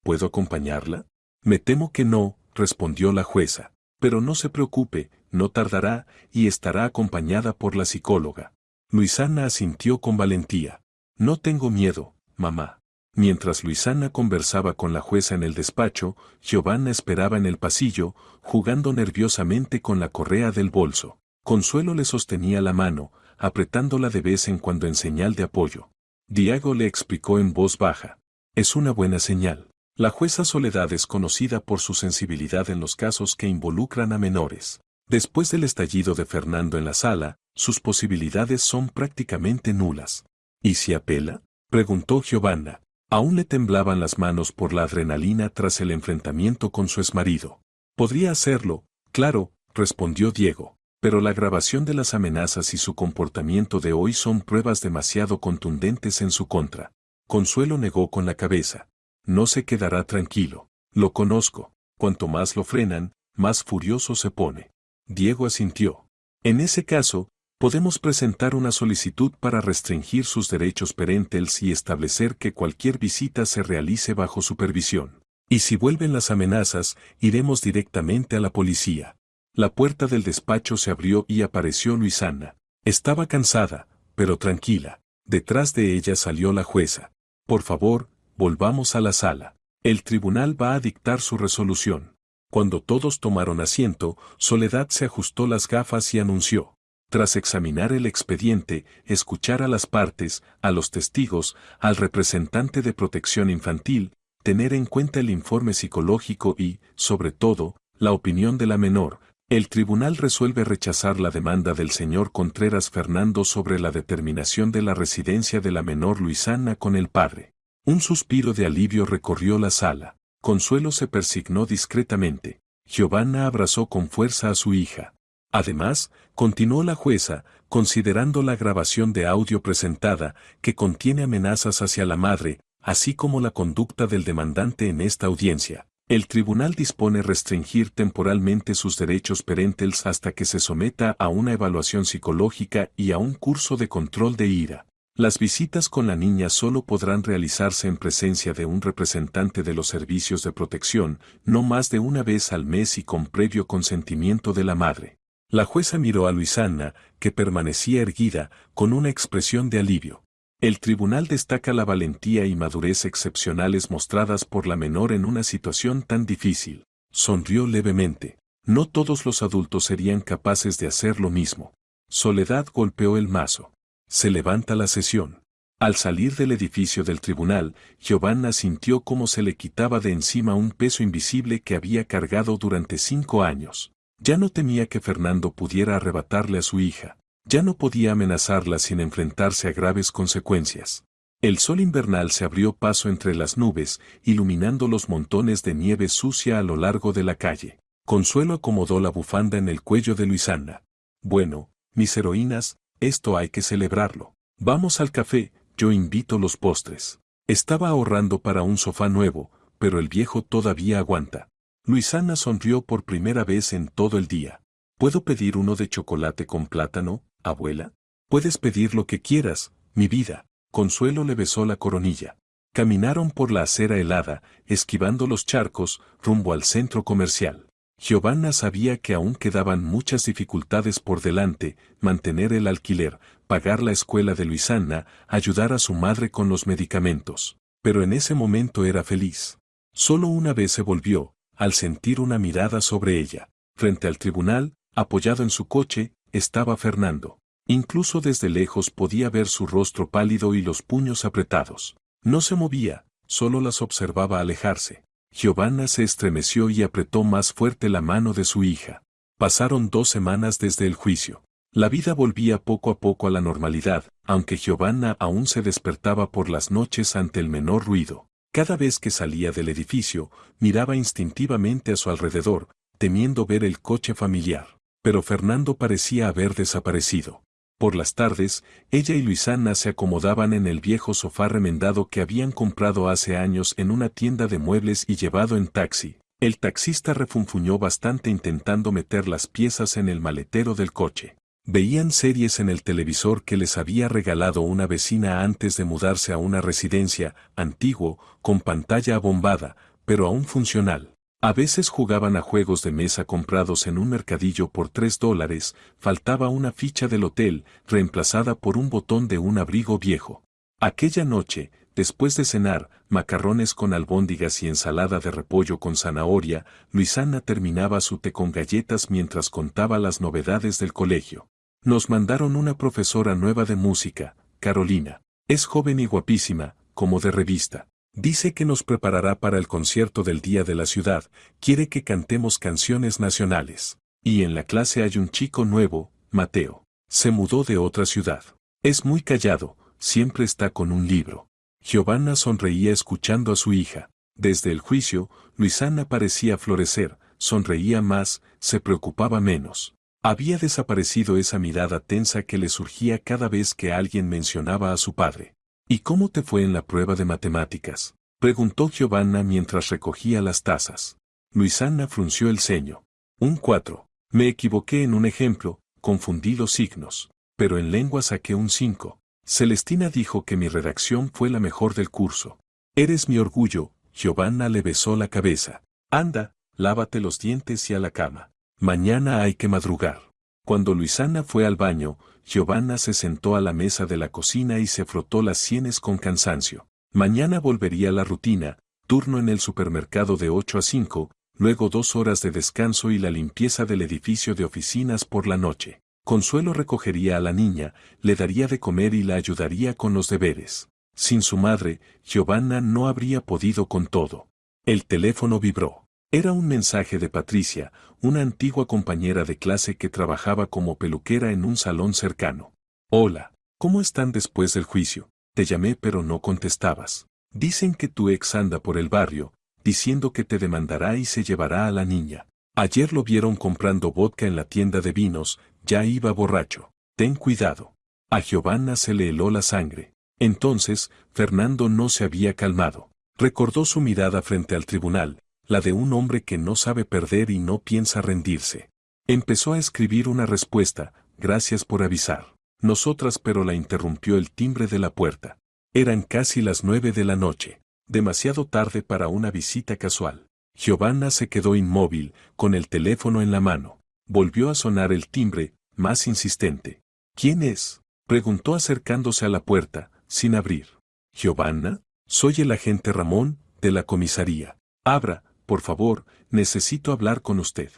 A: ¿Puedo acompañarla? Me temo que no, respondió la jueza. Pero no se preocupe, no tardará, y estará acompañada por la psicóloga. Luisana asintió con valentía. No tengo miedo, mamá. Mientras Luisana conversaba con la jueza en el despacho, Giovanna esperaba en el pasillo, jugando nerviosamente con la correa del bolso. Consuelo le sostenía la mano, apretándola de vez en cuando en señal de apoyo. Diego le explicó en voz baja. Es una buena señal. La jueza Soledad es conocida por su sensibilidad en los casos que involucran a menores. Después del estallido de Fernando en la sala, sus posibilidades son prácticamente nulas. ¿Y si apela? Preguntó Giovanna. Aún le temblaban las manos por la adrenalina tras el enfrentamiento con su exmarido. Podría hacerlo, claro, respondió Diego, pero la grabación de las amenazas y su comportamiento de hoy son pruebas demasiado contundentes en su contra. Consuelo negó con la cabeza. No se quedará tranquilo. Lo conozco. Cuanto más lo frenan, más furioso se pone. Diego asintió. En ese caso, podemos presentar una solicitud para restringir sus derechos parentales y establecer que cualquier visita se realice bajo supervisión. Y si vuelven las amenazas, iremos directamente a la policía. La puerta del despacho se abrió y apareció Luisana. Estaba cansada, pero tranquila. Detrás de ella salió la jueza. Por favor, volvamos a la sala. El tribunal va a dictar su resolución. Cuando todos tomaron asiento, Soledad se ajustó las gafas y anunció. Tras examinar el expediente, escuchar a las partes, a los testigos, al representante de protección infantil, tener en cuenta el informe psicológico y, sobre todo, la opinión de la menor, el tribunal resuelve rechazar la demanda del señor Contreras Fernando sobre la determinación de la residencia de la menor Luisana con el padre. Un suspiro de alivio recorrió la sala. Consuelo se persignó discretamente. Giovanna abrazó con fuerza a su hija. Además, continuó la jueza, considerando la grabación de audio presentada, que contiene amenazas hacia la madre, así como la conducta del demandante en esta audiencia. El tribunal dispone restringir temporalmente sus derechos parentales hasta que se someta a una evaluación psicológica y a un curso de control de ira. Las visitas con la niña solo podrán realizarse en presencia de un representante de los servicios de protección, no más de una vez al mes y con previo consentimiento de la madre. La jueza miró a Luisana, que permanecía erguida, con una expresión de alivio. El tribunal destaca la valentía y madurez excepcionales mostradas por la menor en una situación tan difícil. Sonrió levemente. No todos los adultos serían capaces de hacer lo mismo. Soledad golpeó el mazo. Se levanta la sesión. Al salir del edificio del tribunal, Giovanna sintió cómo se le quitaba de encima un peso invisible que había cargado durante 5 años. Ya no temía que Fernando pudiera arrebatarle a su hija. Ya no podía amenazarla sin enfrentarse a graves consecuencias. El sol invernal se abrió paso entre las nubes, iluminando los montones de nieve sucia a lo largo de la calle. Consuelo acomodó la bufanda en el cuello de Luisana. Bueno, mis heroínas, esto hay que celebrarlo. Vamos al café, yo invito los postres. Estaba ahorrando para un sofá nuevo, pero el viejo todavía aguanta. Luisana sonrió por primera vez en todo el día. ¿Puedo pedir uno de chocolate con plátano, abuela? Puedes pedir lo que quieras, mi vida. Consuelo le besó la coronilla. Caminaron por la acera helada, esquivando los charcos, rumbo al centro comercial. Giovanna sabía que aún quedaban muchas dificultades por delante: mantener el alquiler, pagar la escuela de Luisana, ayudar a su madre con los medicamentos. Pero en ese momento era feliz. Solo una vez se volvió, al sentir una mirada sobre ella. Frente al tribunal, apoyado en su coche, estaba Fernando. Incluso desde lejos podía ver su rostro pálido y los puños apretados. No se movía, solo las observaba alejarse. Giovanna se estremeció y apretó más fuerte la mano de su hija. Pasaron 2 semanas desde el juicio. La vida volvía poco a poco a la normalidad, aunque Giovanna aún se despertaba por las noches ante el menor ruido. Cada vez que salía del edificio, miraba instintivamente a su alrededor, temiendo ver el coche familiar. Pero Fernando parecía haber desaparecido. Por las tardes, ella y Luisana se acomodaban en el viejo sofá remendado que habían comprado hace años en una tienda de muebles y llevado en taxi. El taxista refunfuñó bastante intentando meter las piezas en el maletero del coche. Veían series en el televisor que les había regalado una vecina antes de mudarse a una residencia, antiguo, con pantalla abombada, pero aún funcional. A veces jugaban a juegos de mesa comprados en un mercadillo por $3, faltaba una ficha del hotel, reemplazada por un botón de un abrigo viejo. Aquella noche, después de cenar, macarrones con albóndigas y ensalada de repollo con zanahoria, Luisana terminaba su té con galletas mientras contaba las novedades del colegio. Nos mandaron una profesora nueva de música, Carolina. Es joven y guapísima, como de revista. Dice que nos preparará para el concierto del Día de la Ciudad, quiere que cantemos canciones nacionales. Y en la clase hay un chico nuevo, Mateo. Se mudó de otra ciudad. Es muy callado, siempre está con un libro. Giovanna sonreía escuchando a su hija. Desde el juicio, Luisana parecía florecer, sonreía más, se preocupaba menos. Había desaparecido esa mirada tensa que le surgía cada vez que alguien mencionaba a su padre. ¿Y cómo te fue en la prueba de matemáticas?, preguntó Giovanna mientras recogía las tazas. Luisana frunció el ceño. Un 4. Me equivoqué en un ejemplo, confundí los signos. Pero en lengua saqué un 5. Celestina dijo que mi redacción fue la mejor del curso. Eres mi orgullo. Giovanna le besó la cabeza. Anda, lávate los dientes y a la cama. Mañana hay que madrugar. Cuando Luisana fue al baño, Giovanna se sentó a la mesa de la cocina y se frotó las sienes con cansancio. Mañana volvería a la rutina, turno en el supermercado de 8 a 5, luego 2 horas de descanso y la limpieza del edificio de oficinas por la noche. Consuelo recogería a la niña, le daría de comer y la ayudaría con los deberes. Sin su madre, Giovanna no habría podido con todo. El teléfono vibró. Era un mensaje de Patricia, una antigua compañera de clase que trabajaba como peluquera en un salón cercano. Hola, ¿cómo están después del juicio? Te llamé pero no contestabas. Dicen que tu ex anda por el barrio, diciendo que te demandará y se llevará a la niña. Ayer lo vieron comprando vodka en la tienda de vinos, ya iba borracho. Ten cuidado. A Giovanna se le heló la sangre. Entonces, Fernando no se había calmado. Recordó su mirada frente al tribunal, la de un hombre que no sabe perder y no piensa rendirse. Empezó a escribir una respuesta, gracias por avisar. Nosotras, pero la interrumpió el timbre de la puerta. Eran casi las 9 de la noche, demasiado tarde para una visita casual. Giovanna se quedó inmóvil, con el teléfono en la mano. Volvió a sonar el timbre, más insistente. ¿Quién es?, preguntó acercándose a la puerta, sin abrir. Giovanna, soy el agente Ramón, de la comisaría. Abra, por favor, necesito hablar con usted.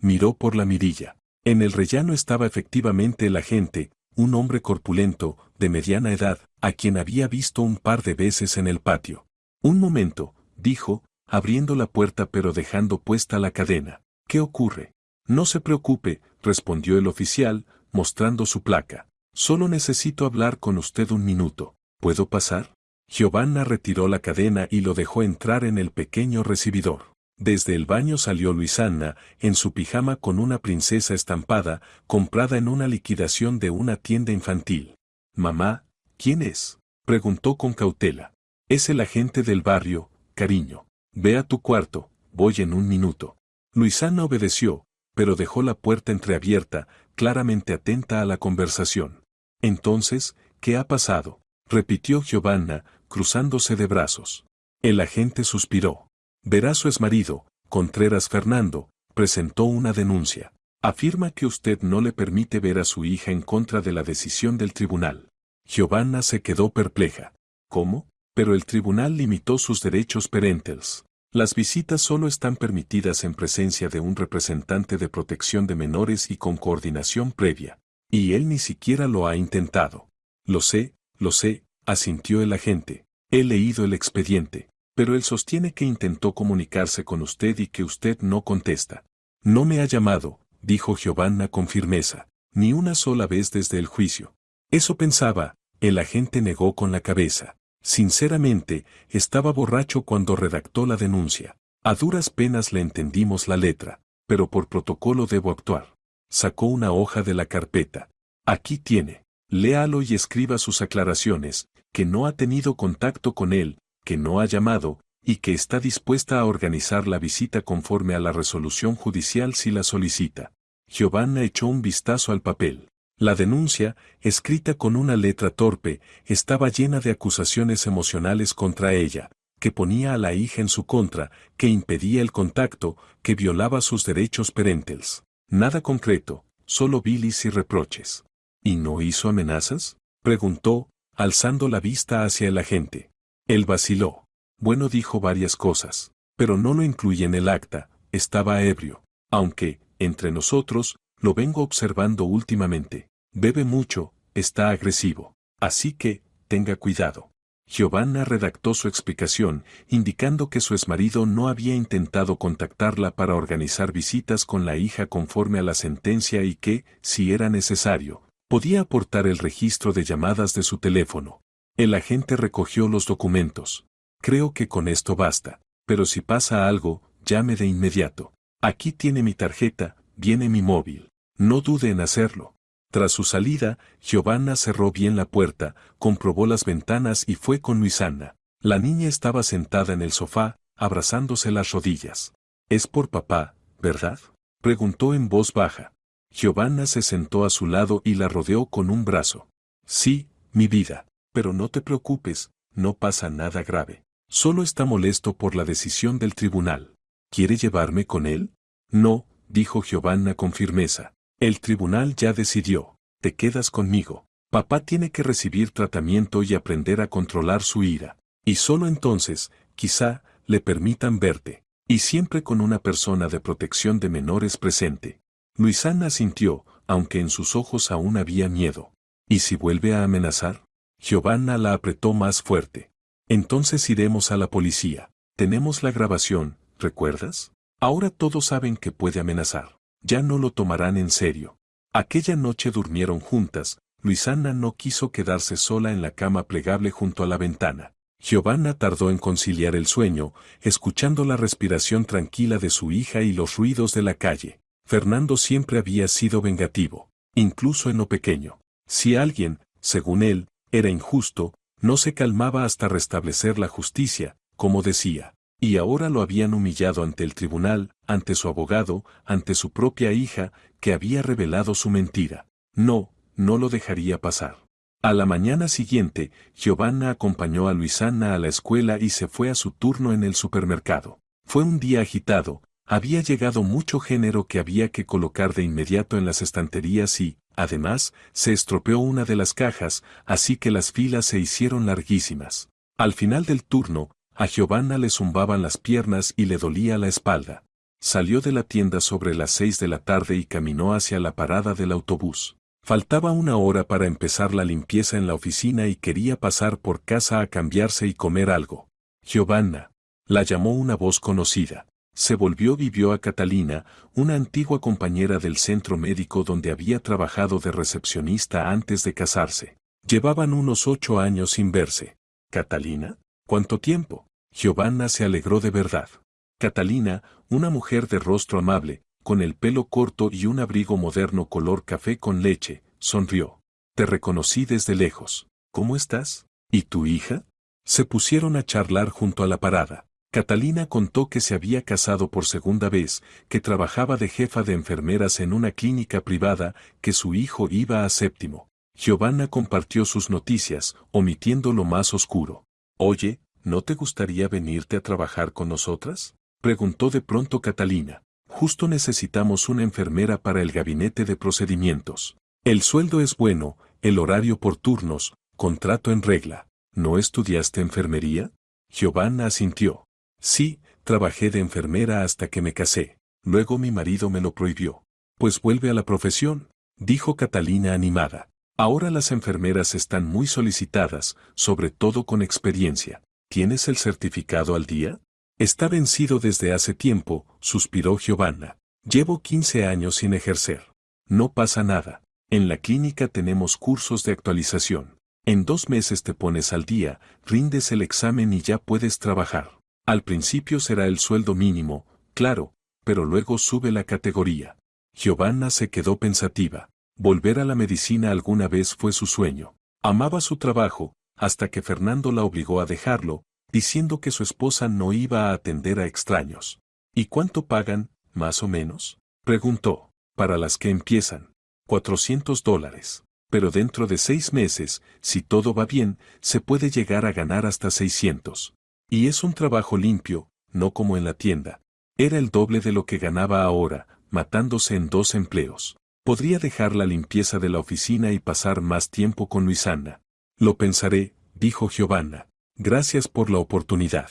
A: Miró por la mirilla. En el rellano estaba efectivamente el agente, un hombre corpulento, de mediana edad, a quien había visto un par de veces en el patio. Un momento, dijo, abriendo la puerta pero dejando puesta la cadena. ¿Qué ocurre? No se preocupe, respondió el oficial, mostrando su placa. Solo necesito hablar con usted un minuto. ¿Puedo pasar? Giovanna retiró la cadena y lo dejó entrar en el pequeño recibidor. Desde el baño salió Luisanna, en su pijama con una princesa estampada, comprada en una liquidación de una tienda infantil. Mamá, ¿quién es?, preguntó con cautela. Es el agente del barrio, cariño. Ve a tu cuarto, voy en un minuto. Luisanna obedeció, pero dejó la puerta entreabierta, claramente atenta a la conversación. Entonces, ¿qué ha pasado?, repitió Giovanna, cruzándose de brazos. El agente suspiró. Verá, su exmarido, Contreras Fernando, presentó una denuncia. Afirma que usted no le permite ver a su hija en contra de la decisión del tribunal. Giovanna se quedó perpleja. ¿Cómo? Pero el tribunal limitó sus derechos parentales. Las visitas solo están permitidas en presencia de un representante de protección de menores y con coordinación previa. Y él ni siquiera lo ha intentado. Lo sé, asintió el agente. He leído el expediente. Pero él sostiene que intentó comunicarse con usted y que usted no contesta. No me ha llamado, dijo Giovanna con firmeza, ni una sola vez desde el juicio. Eso pensaba, el agente negó con la cabeza. Sinceramente, estaba borracho cuando redactó la denuncia. A duras penas le entendimos la letra, pero por protocolo debo actuar. Sacó una hoja de la carpeta. Aquí tiene. Léalo y escriba sus aclaraciones, que no ha tenido contacto con él, que no ha llamado, y que está dispuesta a organizar la visita conforme a la resolución judicial si la solicita. Giovanna echó un vistazo al papel. La denuncia, escrita con una letra torpe, estaba llena de acusaciones emocionales contra ella, que ponía a la hija en su contra, que impedía el contacto, que violaba sus derechos parentales. Nada concreto, solo bilis y reproches. ¿Y no hizo amenazas?, preguntó, alzando la vista hacia el agente. Él vaciló. Bueno, dijo varias cosas, pero no lo incluye en el acta, estaba ebrio. Aunque, entre nosotros, lo vengo observando últimamente. Bebe mucho, está agresivo. Así que, tenga cuidado. Giovanna redactó su explicación, indicando que su exmarido no había intentado contactarla para organizar visitas con la hija conforme a la sentencia y que, si era necesario, podía aportar el registro de llamadas de su teléfono. El agente recogió los documentos. Creo que con esto basta, pero si pasa algo, llame de inmediato. Aquí tiene mi tarjeta, viene mi móvil. No dude en hacerlo. Tras su salida, Giovanna cerró bien la puerta, comprobó las ventanas y fue con Luisanna. La niña estaba sentada en el sofá, abrazándose las rodillas. «Es por papá, ¿verdad?», preguntó en voz baja. Giovanna se sentó a su lado y la rodeó con un brazo. «Sí, mi vida. Pero no te preocupes, no pasa nada grave. Solo está molesto por la decisión del tribunal. ¿Quiere llevarme con él?». «No», dijo Giovanna con firmeza. «El tribunal ya decidió. Te quedas conmigo. Papá tiene que recibir tratamiento y aprender a controlar su ira. Y solo entonces, quizá, le permitan verte. Y siempre con una persona de protección de menores presente». Luisanna asintió, aunque en sus ojos aún había miedo. ¿Y si vuelve a amenazar? Giovanna la apretó más fuerte. Entonces iremos a la policía. Tenemos la grabación, ¿recuerdas? Ahora todos saben que puede amenazar. Ya no lo tomarán en serio. Aquella noche durmieron juntas. Luisana no quiso quedarse sola en la cama plegable junto a la ventana. Giovanna tardó en conciliar el sueño, escuchando la respiración tranquila de su hija y los ruidos de la calle. Fernando siempre había sido vengativo, incluso en lo pequeño. Si alguien, según él, era injusto, no se calmaba hasta restablecer la justicia, como decía. Y ahora lo habían humillado ante el tribunal, ante su abogado, ante su propia hija, que había revelado su mentira. No, no lo dejaría pasar. A la mañana siguiente, Giovanna acompañó a Luisana a la escuela y se fue a su turno en el supermercado. Fue un día agitado, había llegado mucho género que había que colocar de inmediato en las estanterías y, además, se estropeó una de las cajas, así que las filas se hicieron larguísimas. Al final del turno, a Giovanna le zumbaban las piernas y le dolía la espalda. Salió de la tienda sobre las 6 de la tarde y caminó hacia la parada del autobús. Faltaba una hora para empezar la limpieza en la oficina y quería pasar por casa a cambiarse y comer algo. Giovanna. La llamó una voz conocida. Se volvió y vio a Catalina, una antigua compañera del centro médico donde había trabajado de recepcionista antes de casarse. Llevaban unos 8 años sin verse. ¿Catalina? ¿Cuánto tiempo? Giovanna se alegró de verdad. Catalina, una mujer de rostro amable, con el pelo corto y un abrigo moderno color café con leche, sonrió. Te reconocí desde lejos. ¿Cómo estás? ¿Y tu hija? Se pusieron a charlar junto a la parada. Catalina contó que se había casado por segunda vez, que trabajaba de jefa de enfermeras en una clínica privada, que su hijo iba a séptimo. Giovanna compartió sus noticias, omitiendo lo más oscuro. Oye, ¿no te gustaría venirte a trabajar con nosotras? Preguntó de pronto Catalina. Justo necesitamos una enfermera para el gabinete de procedimientos. El sueldo es bueno, el horario por turnos, contrato en regla. ¿No estudiaste enfermería? Giovanna asintió. Sí, trabajé de enfermera hasta que me casé. Luego mi marido me lo prohibió. Pues vuelve a la profesión, dijo Catalina animada. Ahora las enfermeras están muy solicitadas, sobre todo con experiencia. ¿Tienes el certificado al día? Está vencido desde hace tiempo, suspiró Giovanna. Llevo 15 años sin ejercer. No pasa nada. En la clínica tenemos cursos de actualización. En 2 meses te pones al día, rindes el examen y ya puedes trabajar. Al principio será el sueldo mínimo, claro, pero luego sube la categoría. Giovanna se quedó pensativa. Volver a la medicina alguna vez fue su sueño. Amaba su trabajo, hasta que Fernando la obligó a dejarlo, diciendo que su esposa no iba a atender a extraños. ¿Y cuánto pagan, más o menos? Preguntó. Para las que empiezan. $400. Pero dentro de 6 meses, si todo va bien, se puede llegar a ganar hasta 600. Y es un trabajo limpio, no como en la tienda. Era el doble de lo que ganaba ahora, matándose en 2 empleos. Podría dejar la limpieza de la oficina y pasar más tiempo con Luisana. Lo pensaré, dijo Giovanna. Gracias por la oportunidad.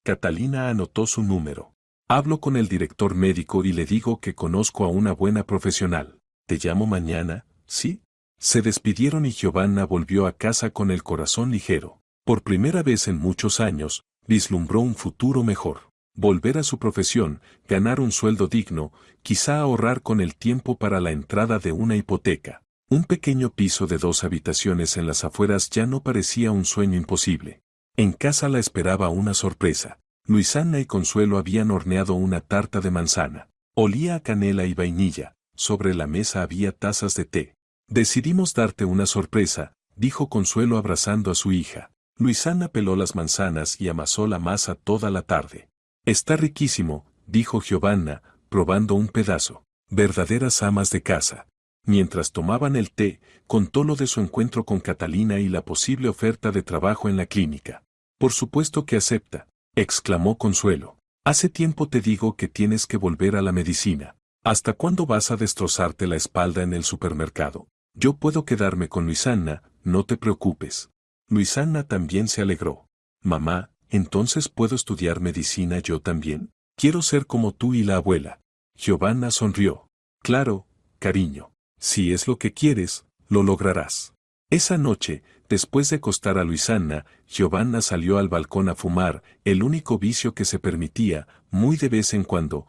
A: Catalina anotó su número. Hablo con el director médico y le digo que conozco a una buena profesional. ¿Te llamo mañana? ¿Sí? Se despidieron y Giovanna volvió a casa con el corazón ligero. Por primera vez en muchos años, vislumbró un futuro mejor. Volver a su profesión, ganar un sueldo digno, quizá ahorrar con el tiempo para la entrada de una hipoteca. Un pequeño piso de 2 habitaciones en las afueras ya no parecía un sueño imposible. En casa la esperaba una sorpresa. Luisana y Consuelo habían horneado una tarta de manzana. Olía a canela y vainilla. Sobre la mesa había tazas de té. Decidimos darte una sorpresa, dijo Consuelo abrazando a su hija. Luisana peló las manzanas y amasó la masa toda la tarde. Está riquísimo, dijo Giovanna, probando un pedazo. Verdaderas amas de casa. Mientras tomaban el té, contó lo de su encuentro con Catalina y la posible oferta de trabajo en la clínica. Por supuesto que acepta, exclamó Consuelo. Hace tiempo te digo que tienes que volver a la medicina. ¿Hasta cuándo vas a destrozarte la espalda en el supermercado? Yo puedo quedarme con Luisana, no te preocupes. Luisana también se alegró. Mamá, ¿entonces puedo estudiar medicina yo también? Quiero ser como tú y la abuela. Giovanna sonrió. Claro, cariño. Si es lo que quieres, lo lograrás. Esa noche, después de acostar a Luisana, Giovanna salió al balcón a fumar, el único vicio que se permitía, muy de vez en cuando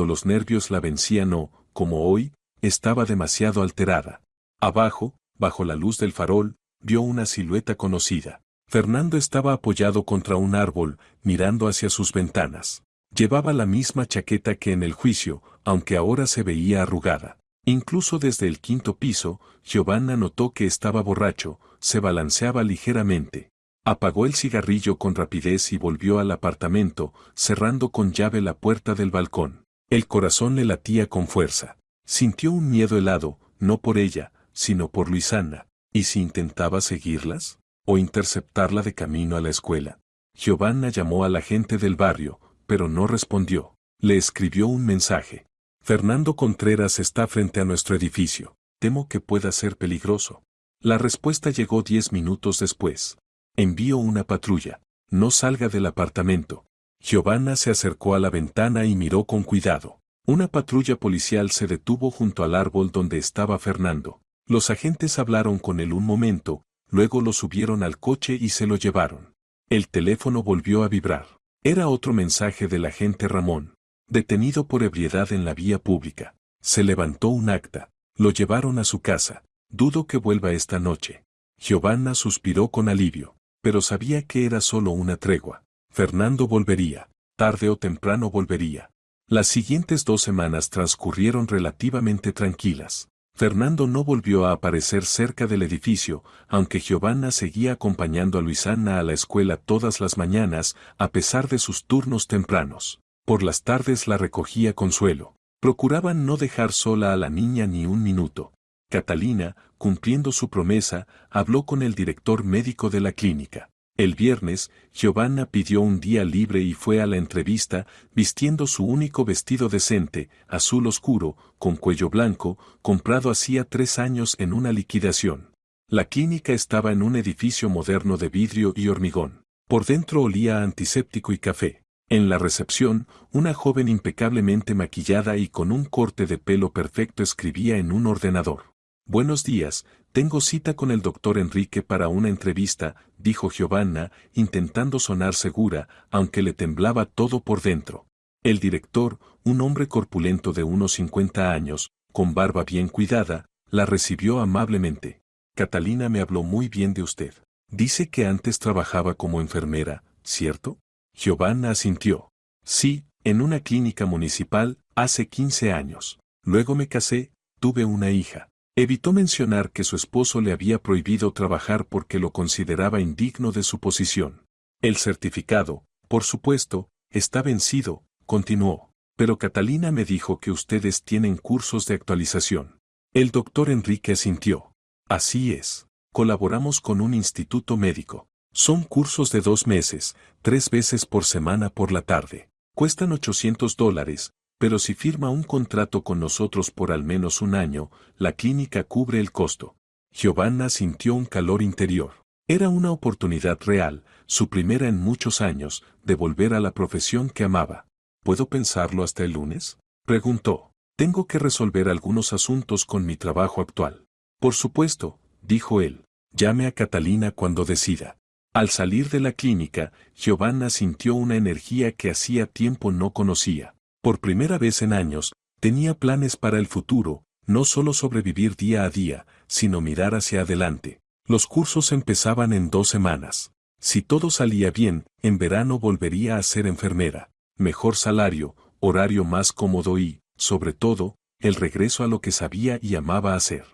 A: los nervios la vencían o, como hoy, estaba demasiado alterada. Abajo, bajo la luz del farol, vio una silueta conocida. Fernando estaba apoyado contra un árbol, mirando hacia sus ventanas. Llevaba la misma chaqueta que en el juicio, aunque ahora se veía arrugada. Incluso desde el quinto piso, Giovanna notó que estaba borracho, se balanceaba ligeramente. Apagó el cigarrillo con rapidez y volvió al apartamento, cerrando con llave la puerta del balcón. El corazón le latía con fuerza. Sintió un miedo helado, no por ella, sino por Luisana. ¿Y si intentaba seguirlas? ¿O interceptarla de camino a la escuela? Giovanna llamó a la gente del barrio, pero no respondió. Le escribió un mensaje. Fernando Contreras está frente a nuestro edificio. Temo que pueda ser peligroso. La respuesta llegó 10 minutos después. Envío una patrulla. No salga del apartamento. Giovanna se acercó a la ventana y miró con cuidado. Una patrulla policial se detuvo junto al árbol donde estaba Fernando. Los agentes hablaron con él un momento, luego lo subieron al coche y se lo llevaron. El teléfono volvió a vibrar. Era otro mensaje del agente Ramón. Detenido por ebriedad en la vía pública. Se levantó un acta. Lo llevaron a su casa. Dudo que vuelva esta noche. Giovanna suspiró con alivio, pero sabía que era solo una tregua. Fernando volvería. Tarde o temprano volvería. Las siguientes 2 semanas transcurrieron relativamente tranquilas. Fernando no volvió a aparecer cerca del edificio, aunque Giovanna seguía acompañando a Luisana a la escuela todas las mañanas, a pesar de sus turnos tempranos. Por las tardes la recogía Consuelo. Procuraban no dejar sola a la niña ni un minuto. Catalina, cumpliendo su promesa, habló con el director médico de la clínica. El viernes, Giovanna pidió un día libre y fue a la entrevista, vistiendo su único vestido decente, azul oscuro, con cuello blanco, comprado hacía 3 años en una liquidación. La clínica estaba en un edificio moderno de vidrio y hormigón. Por dentro olía a antiséptico y café. En la recepción, una joven impecablemente maquillada y con un corte de pelo perfecto escribía en un ordenador. Buenos días, tengo cita con el doctor Enrique para una entrevista, dijo Giovanna, intentando sonar segura, aunque le temblaba todo por dentro. El director, un hombre corpulento de unos 50 años, con barba bien cuidada, la recibió amablemente. Catalina me habló muy bien de usted. Dice que antes trabajaba como enfermera, ¿cierto? Giovanna asintió. Sí, en una clínica municipal, hace 15 años. Luego me casé, tuve una hija. Evitó mencionar que su esposo le había prohibido trabajar porque lo consideraba indigno de su posición. El certificado, por supuesto, está vencido, continuó. Pero Catalina me dijo que ustedes tienen cursos de actualización. El doctor Enrique asintió. Así es. Colaboramos con un instituto médico. Son cursos de 2 meses, 3 veces por semana por la tarde. Cuestan $800, pero si firma un contrato con nosotros por al menos un año, la clínica cubre el costo. Giovanna sintió un calor interior. Era una oportunidad real, su primera en muchos años, de volver a la profesión que amaba. ¿Puedo pensarlo hasta el lunes? Preguntó. Tengo que resolver algunos asuntos con mi trabajo actual. Por supuesto, dijo él. Llame a Catalina cuando decida. Al salir de la clínica, Giovanna sintió una energía que hacía tiempo no conocía. Por primera vez en años, tenía planes para el futuro, no solo sobrevivir día a día, sino mirar hacia adelante. Los cursos empezaban en 2 semanas. Si todo salía bien, en verano volvería a ser enfermera. Mejor salario, horario más cómodo y, sobre todo, el regreso a lo que sabía y amaba hacer.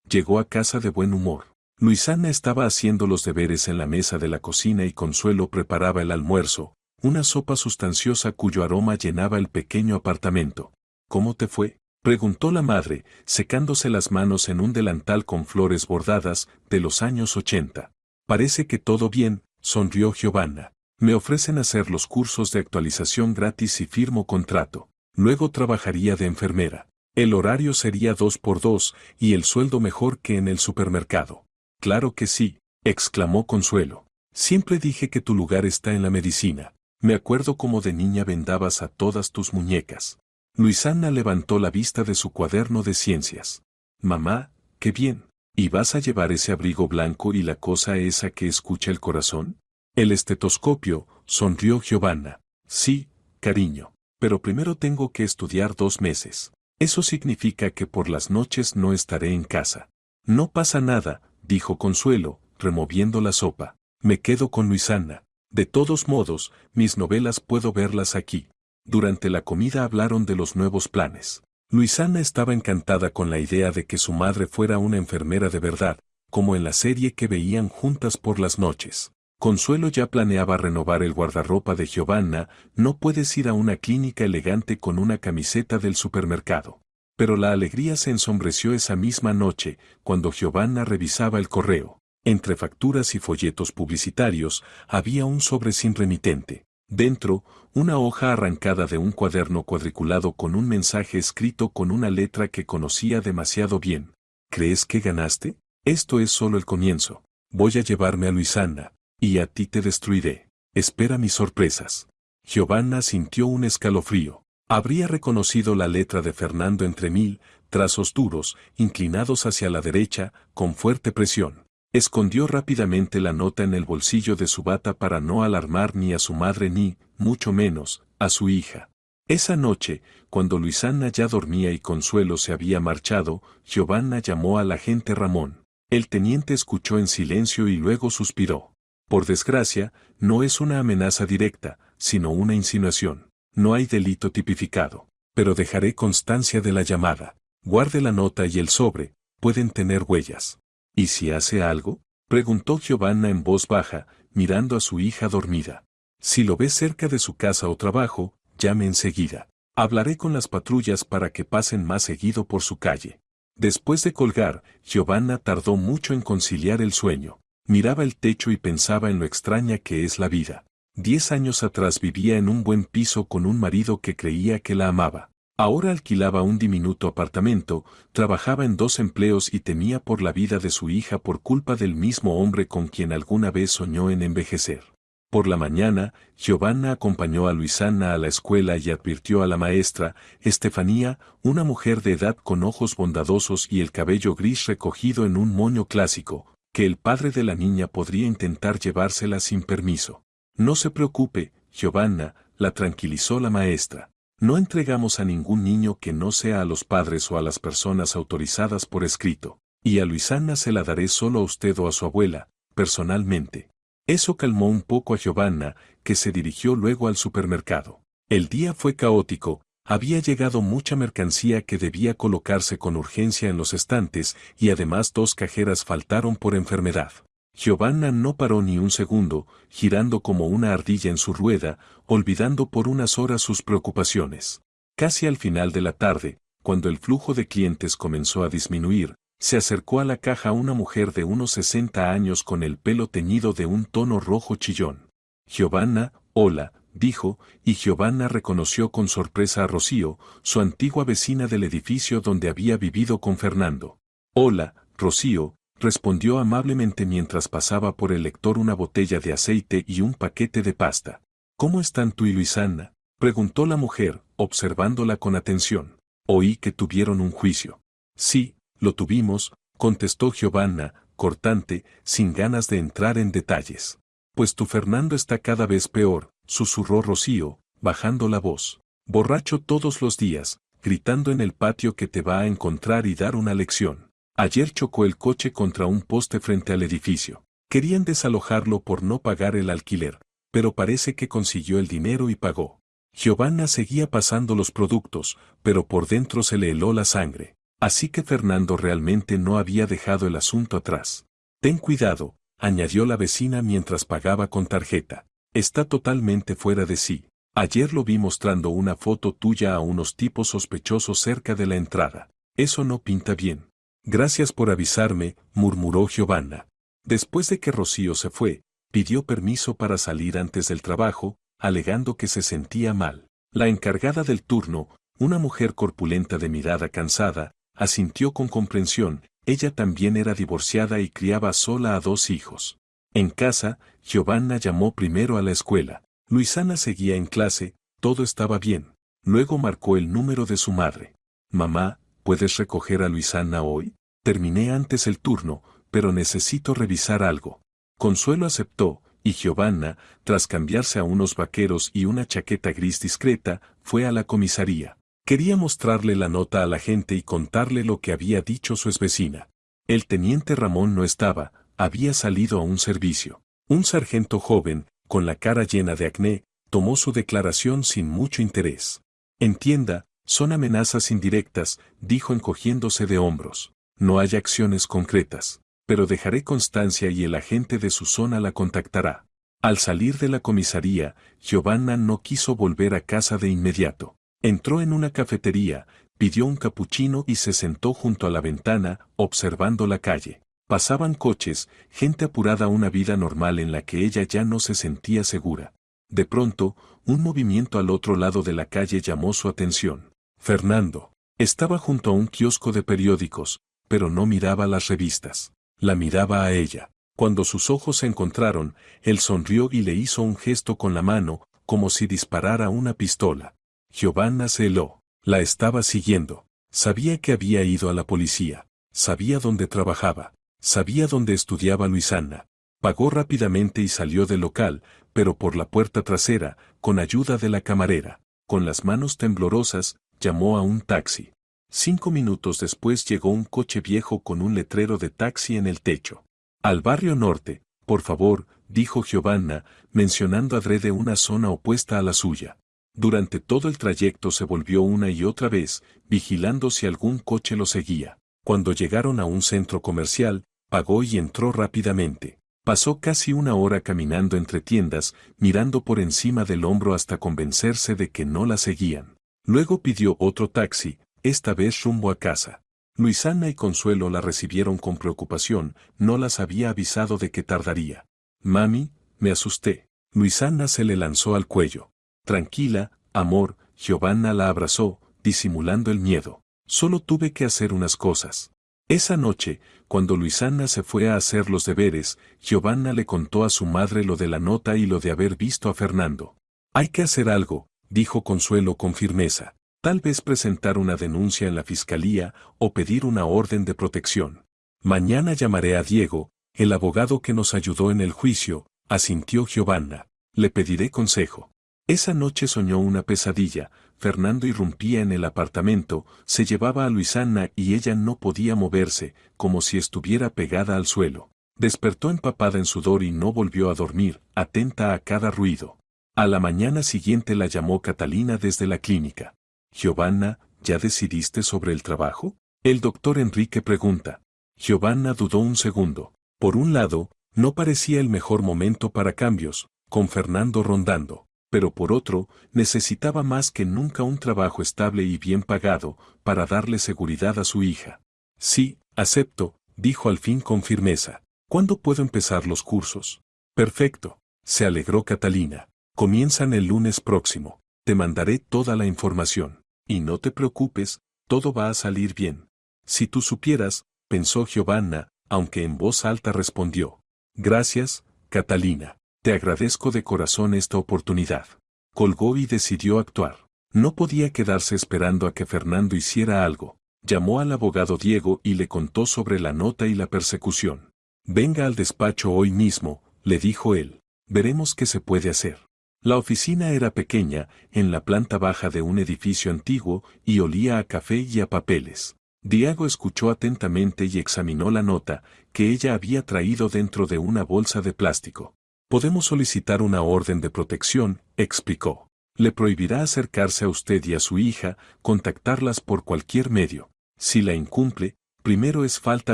A: Llegó a casa de buen humor. Luisana estaba haciendo los deberes en la mesa de la cocina y Consuelo preparaba el almuerzo, una sopa sustanciosa cuyo aroma llenaba el pequeño apartamento. ¿Cómo te fue?, preguntó la madre, secándose las manos en un delantal con flores bordadas de los años 80. Parece que todo bien, sonrió Giovanna. Me ofrecen hacer los cursos de actualización gratis si firmo contrato. Luego trabajaría de enfermera. El horario sería 2x2 y el sueldo mejor que en el supermercado. Claro que sí, exclamó Consuelo. Siempre dije que tu lugar está en la medicina. Me acuerdo cómo de niña vendabas a todas tus muñecas. Luisana levantó la vista de su cuaderno de ciencias. Mamá, qué bien. ¿Y vas a llevar ese abrigo blanco y la cosa esa que escucha el corazón? El estetoscopio, sonrió Giovanna. Sí, cariño. Pero primero tengo que estudiar 2 meses. Eso significa que por las noches no estaré en casa. No pasa nada, dijo Consuelo, removiendo la sopa. Me quedo con Luisana. De todos modos, mis novelas puedo verlas aquí. Durante la comida hablaron de los nuevos planes. Luisana estaba encantada con la idea de que su madre fuera una enfermera de verdad, como en la serie que veían juntas por las noches. Consuelo ya planeaba renovar el guardarropa de Giovanna. No puedes ir a una clínica elegante con una camiseta del supermercado. Pero la alegría se ensombreció esa misma noche, cuando Giovanna revisaba el correo. Entre facturas y folletos publicitarios, había un sobre sin remitente. Dentro, una hoja arrancada de un cuaderno cuadriculado con un mensaje escrito con una letra que conocía demasiado bien. ¿Crees que ganaste? Esto es solo el comienzo. Voy a llevarme a Luisana. Y a ti te destruiré. Espera mis sorpresas. Giovanna sintió un escalofrío. Habría reconocido la letra de Fernando entre 1000 trazos duros, inclinados hacia la derecha, con fuerte presión. Escondió rápidamente la nota en el bolsillo de su bata para no alarmar ni a su madre ni, mucho menos, a su hija. Esa noche, cuando Luisana ya dormía y Consuelo se había marchado, Giovanna llamó al agente Ramón. El teniente escuchó en silencio y luego suspiró. Por desgracia, no es una amenaza directa, sino una insinuación. No hay delito tipificado. Pero dejaré constancia de la llamada. Guarde la nota y el sobre, pueden tener huellas. ¿Y si hace algo? Preguntó Giovanna en voz baja, mirando a su hija dormida. Si lo ves cerca de su casa o trabajo, llame enseguida. Hablaré con las patrullas para que pasen más seguido por su calle. Después de colgar, Giovanna tardó mucho en conciliar el sueño. Miraba el techo y pensaba en lo extraña que es la vida. 10 años atrás vivía en un buen piso con un marido que creía que la amaba. Ahora alquilaba un diminuto apartamento, trabajaba en 2 empleos y temía por la vida de su hija por culpa del mismo hombre con quien alguna vez soñó en envejecer. Por la mañana, Giovanna acompañó a Luisana a la escuela y advirtió a la maestra, Estefanía, una mujer de edad con ojos bondadosos y el cabello gris recogido en un moño clásico, que el padre de la niña podría intentar llevársela sin permiso. No se preocupe, Giovanna, la tranquilizó la maestra. No entregamos a ningún niño que no sea a los padres o a las personas autorizadas por escrito, y a Luisana se la daré solo a usted o a su abuela, personalmente. Eso calmó un poco a Giovanna, que se dirigió luego al supermercado. El día fue caótico, había llegado mucha mercancía que debía colocarse con urgencia en los estantes y además 2 cajeras faltaron por enfermedad. Giovanna no paró ni un segundo, girando como una ardilla en su rueda, olvidando por unas horas sus preocupaciones. Casi al final de la tarde, cuando el flujo de clientes comenzó a disminuir, se acercó a la caja una mujer de unos 60 años con el pelo teñido de un tono rojo chillón. Giovanna, hola, dijo, y Giovanna reconoció con sorpresa a Rocío, su antigua vecina del edificio donde había vivido con Fernando. Hola, Rocío, respondió amablemente mientras pasaba por el lector una botella de aceite y un paquete de pasta. ¿Cómo están tú y Luisana?, preguntó la mujer, observándola con atención. Oí que tuvieron un juicio. Sí, lo tuvimos, contestó Giovanna, cortante, sin ganas de entrar en detalles. Pues tu Fernando está cada vez peor, susurró Rocío, bajando la voz. Borracho todos los días, gritando en el patio que te va a encontrar y dar una lección. Ayer chocó el coche contra un poste frente al edificio. Querían desalojarlo por no pagar el alquiler, pero parece que consiguió el dinero y pagó. Giovanna seguía pasando los productos, pero por dentro se le heló la sangre. Así que Fernando realmente no había dejado el asunto atrás. Ten cuidado, añadió la vecina mientras pagaba con tarjeta. Está totalmente fuera de sí. Ayer lo vi mostrando una foto tuya a unos tipos sospechosos cerca de la entrada. Eso no pinta bien. Gracias por avisarme, murmuró Giovanna. Después de que Rocío se fue, pidió permiso para salir antes del trabajo, alegando que se sentía mal. La encargada del turno, una mujer corpulenta de mirada cansada, asintió con comprensión. Ella también era divorciada y criaba sola a 2 hijos. En casa, Giovanna llamó primero a la escuela. Luisana seguía en clase, todo estaba bien. Luego marcó el número de su madre. Mamá, ¿puedes recoger a Luisana hoy? Terminé antes el turno, pero necesito revisar algo. Consuelo aceptó, y Giovanna, tras cambiarse a unos vaqueros y una chaqueta gris discreta, fue a la comisaría. Quería mostrarle la nota a la gente y contarle lo que había dicho su exvecina. El teniente Ramón no estaba, había salido a un servicio. Un sargento joven, con la cara llena de acné, tomó su declaración sin mucho interés. Entienda, son amenazas indirectas, dijo encogiéndose de hombros. No hay acciones concretas, pero dejaré constancia y el agente de su zona la contactará. Al salir de la comisaría, Giovanna no quiso volver a casa de inmediato. Entró en una cafetería, pidió un capuchino y se sentó junto a la ventana, observando la calle. Pasaban coches, gente apurada a una vida normal en la que ella ya no se sentía segura. De pronto, un movimiento al otro lado de la calle llamó su atención. Fernando. Estaba junto a un kiosco de periódicos, pero no miraba las revistas. La miraba a ella. Cuando sus ojos se encontraron, él sonrió y le hizo un gesto con la mano, como si disparara una pistola. Giovanna se heló. La estaba siguiendo. Sabía que había ido a la policía. Sabía dónde trabajaba. Sabía dónde estudiaba Luisana. Pagó rápidamente y salió del local, pero por la puerta trasera, con ayuda de la camarera. Con las manos temblorosas, llamó a un taxi. 5 minutos después llegó un coche viejo con un letrero de taxi en el techo. Al barrio norte, por favor, dijo Giovanna, mencionando adrede una zona opuesta a la suya. Durante todo el trayecto se volvió una y otra vez, vigilando si algún coche lo seguía. Cuando llegaron a un centro comercial, pagó y entró rápidamente. Pasó casi una hora caminando entre tiendas, mirando por encima del hombro hasta convencerse de que no la seguían. Luego pidió otro taxi, esta vez rumbo a casa. Luisana y Consuelo la recibieron con preocupación, no las había avisado de que tardaría. Mami, me asusté. Luisana se le lanzó al cuello. Tranquila, amor, Giovanna la abrazó, disimulando el miedo. Solo tuve que hacer unas cosas. Esa noche, cuando Luisana se fue a hacer los deberes, Giovanna le contó a su madre lo de la nota y lo de haber visto a Fernando. Hay que hacer algo, dijo Consuelo con firmeza. Tal vez presentar una denuncia en la fiscalía o pedir una orden de protección. Mañana llamaré a Diego, el abogado que nos ayudó en el juicio, asintió Giovanna. Le pediré consejo. Esa noche soñó una pesadilla. Fernando irrumpía en el apartamento, se llevaba a Luisana y ella no podía moverse, como si estuviera pegada al suelo. Despertó empapada en sudor y no volvió a dormir, atenta a cada ruido. A la mañana siguiente la llamó Catalina desde la clínica. Giovanna, ¿ya decidiste sobre el trabajo? El doctor Enrique pregunta. Giovanna dudó un segundo. Por un lado, no parecía el mejor momento para cambios, con Fernando rondando. Pero por otro, necesitaba más que nunca un trabajo estable y bien pagado, para darle seguridad a su hija. Sí, acepto, dijo al fin con firmeza. ¿Cuándo puedo empezar los cursos? Perfecto, se alegró Catalina. Comienzan el lunes próximo. Te mandaré toda la información. Y no te preocupes, todo va a salir bien. Si tú supieras, pensó Giovanna, aunque en voz alta respondió. Gracias, Catalina. Te agradezco de corazón esta oportunidad. Colgó y decidió actuar. No podía quedarse esperando a que Fernando hiciera algo. Llamó al abogado Diego y le contó sobre la nota y la persecución. Venga al despacho hoy mismo, le dijo él. Veremos qué se puede hacer. La oficina era pequeña, en la planta baja de un edificio antiguo, y olía a café y a papeles. Diego escuchó atentamente y examinó la nota, que ella había traído dentro de una bolsa de plástico. Podemos solicitar una orden de protección, explicó. Le prohibirá acercarse a usted y a su hija, contactarlas por cualquier medio. Si la incumple, primero es falta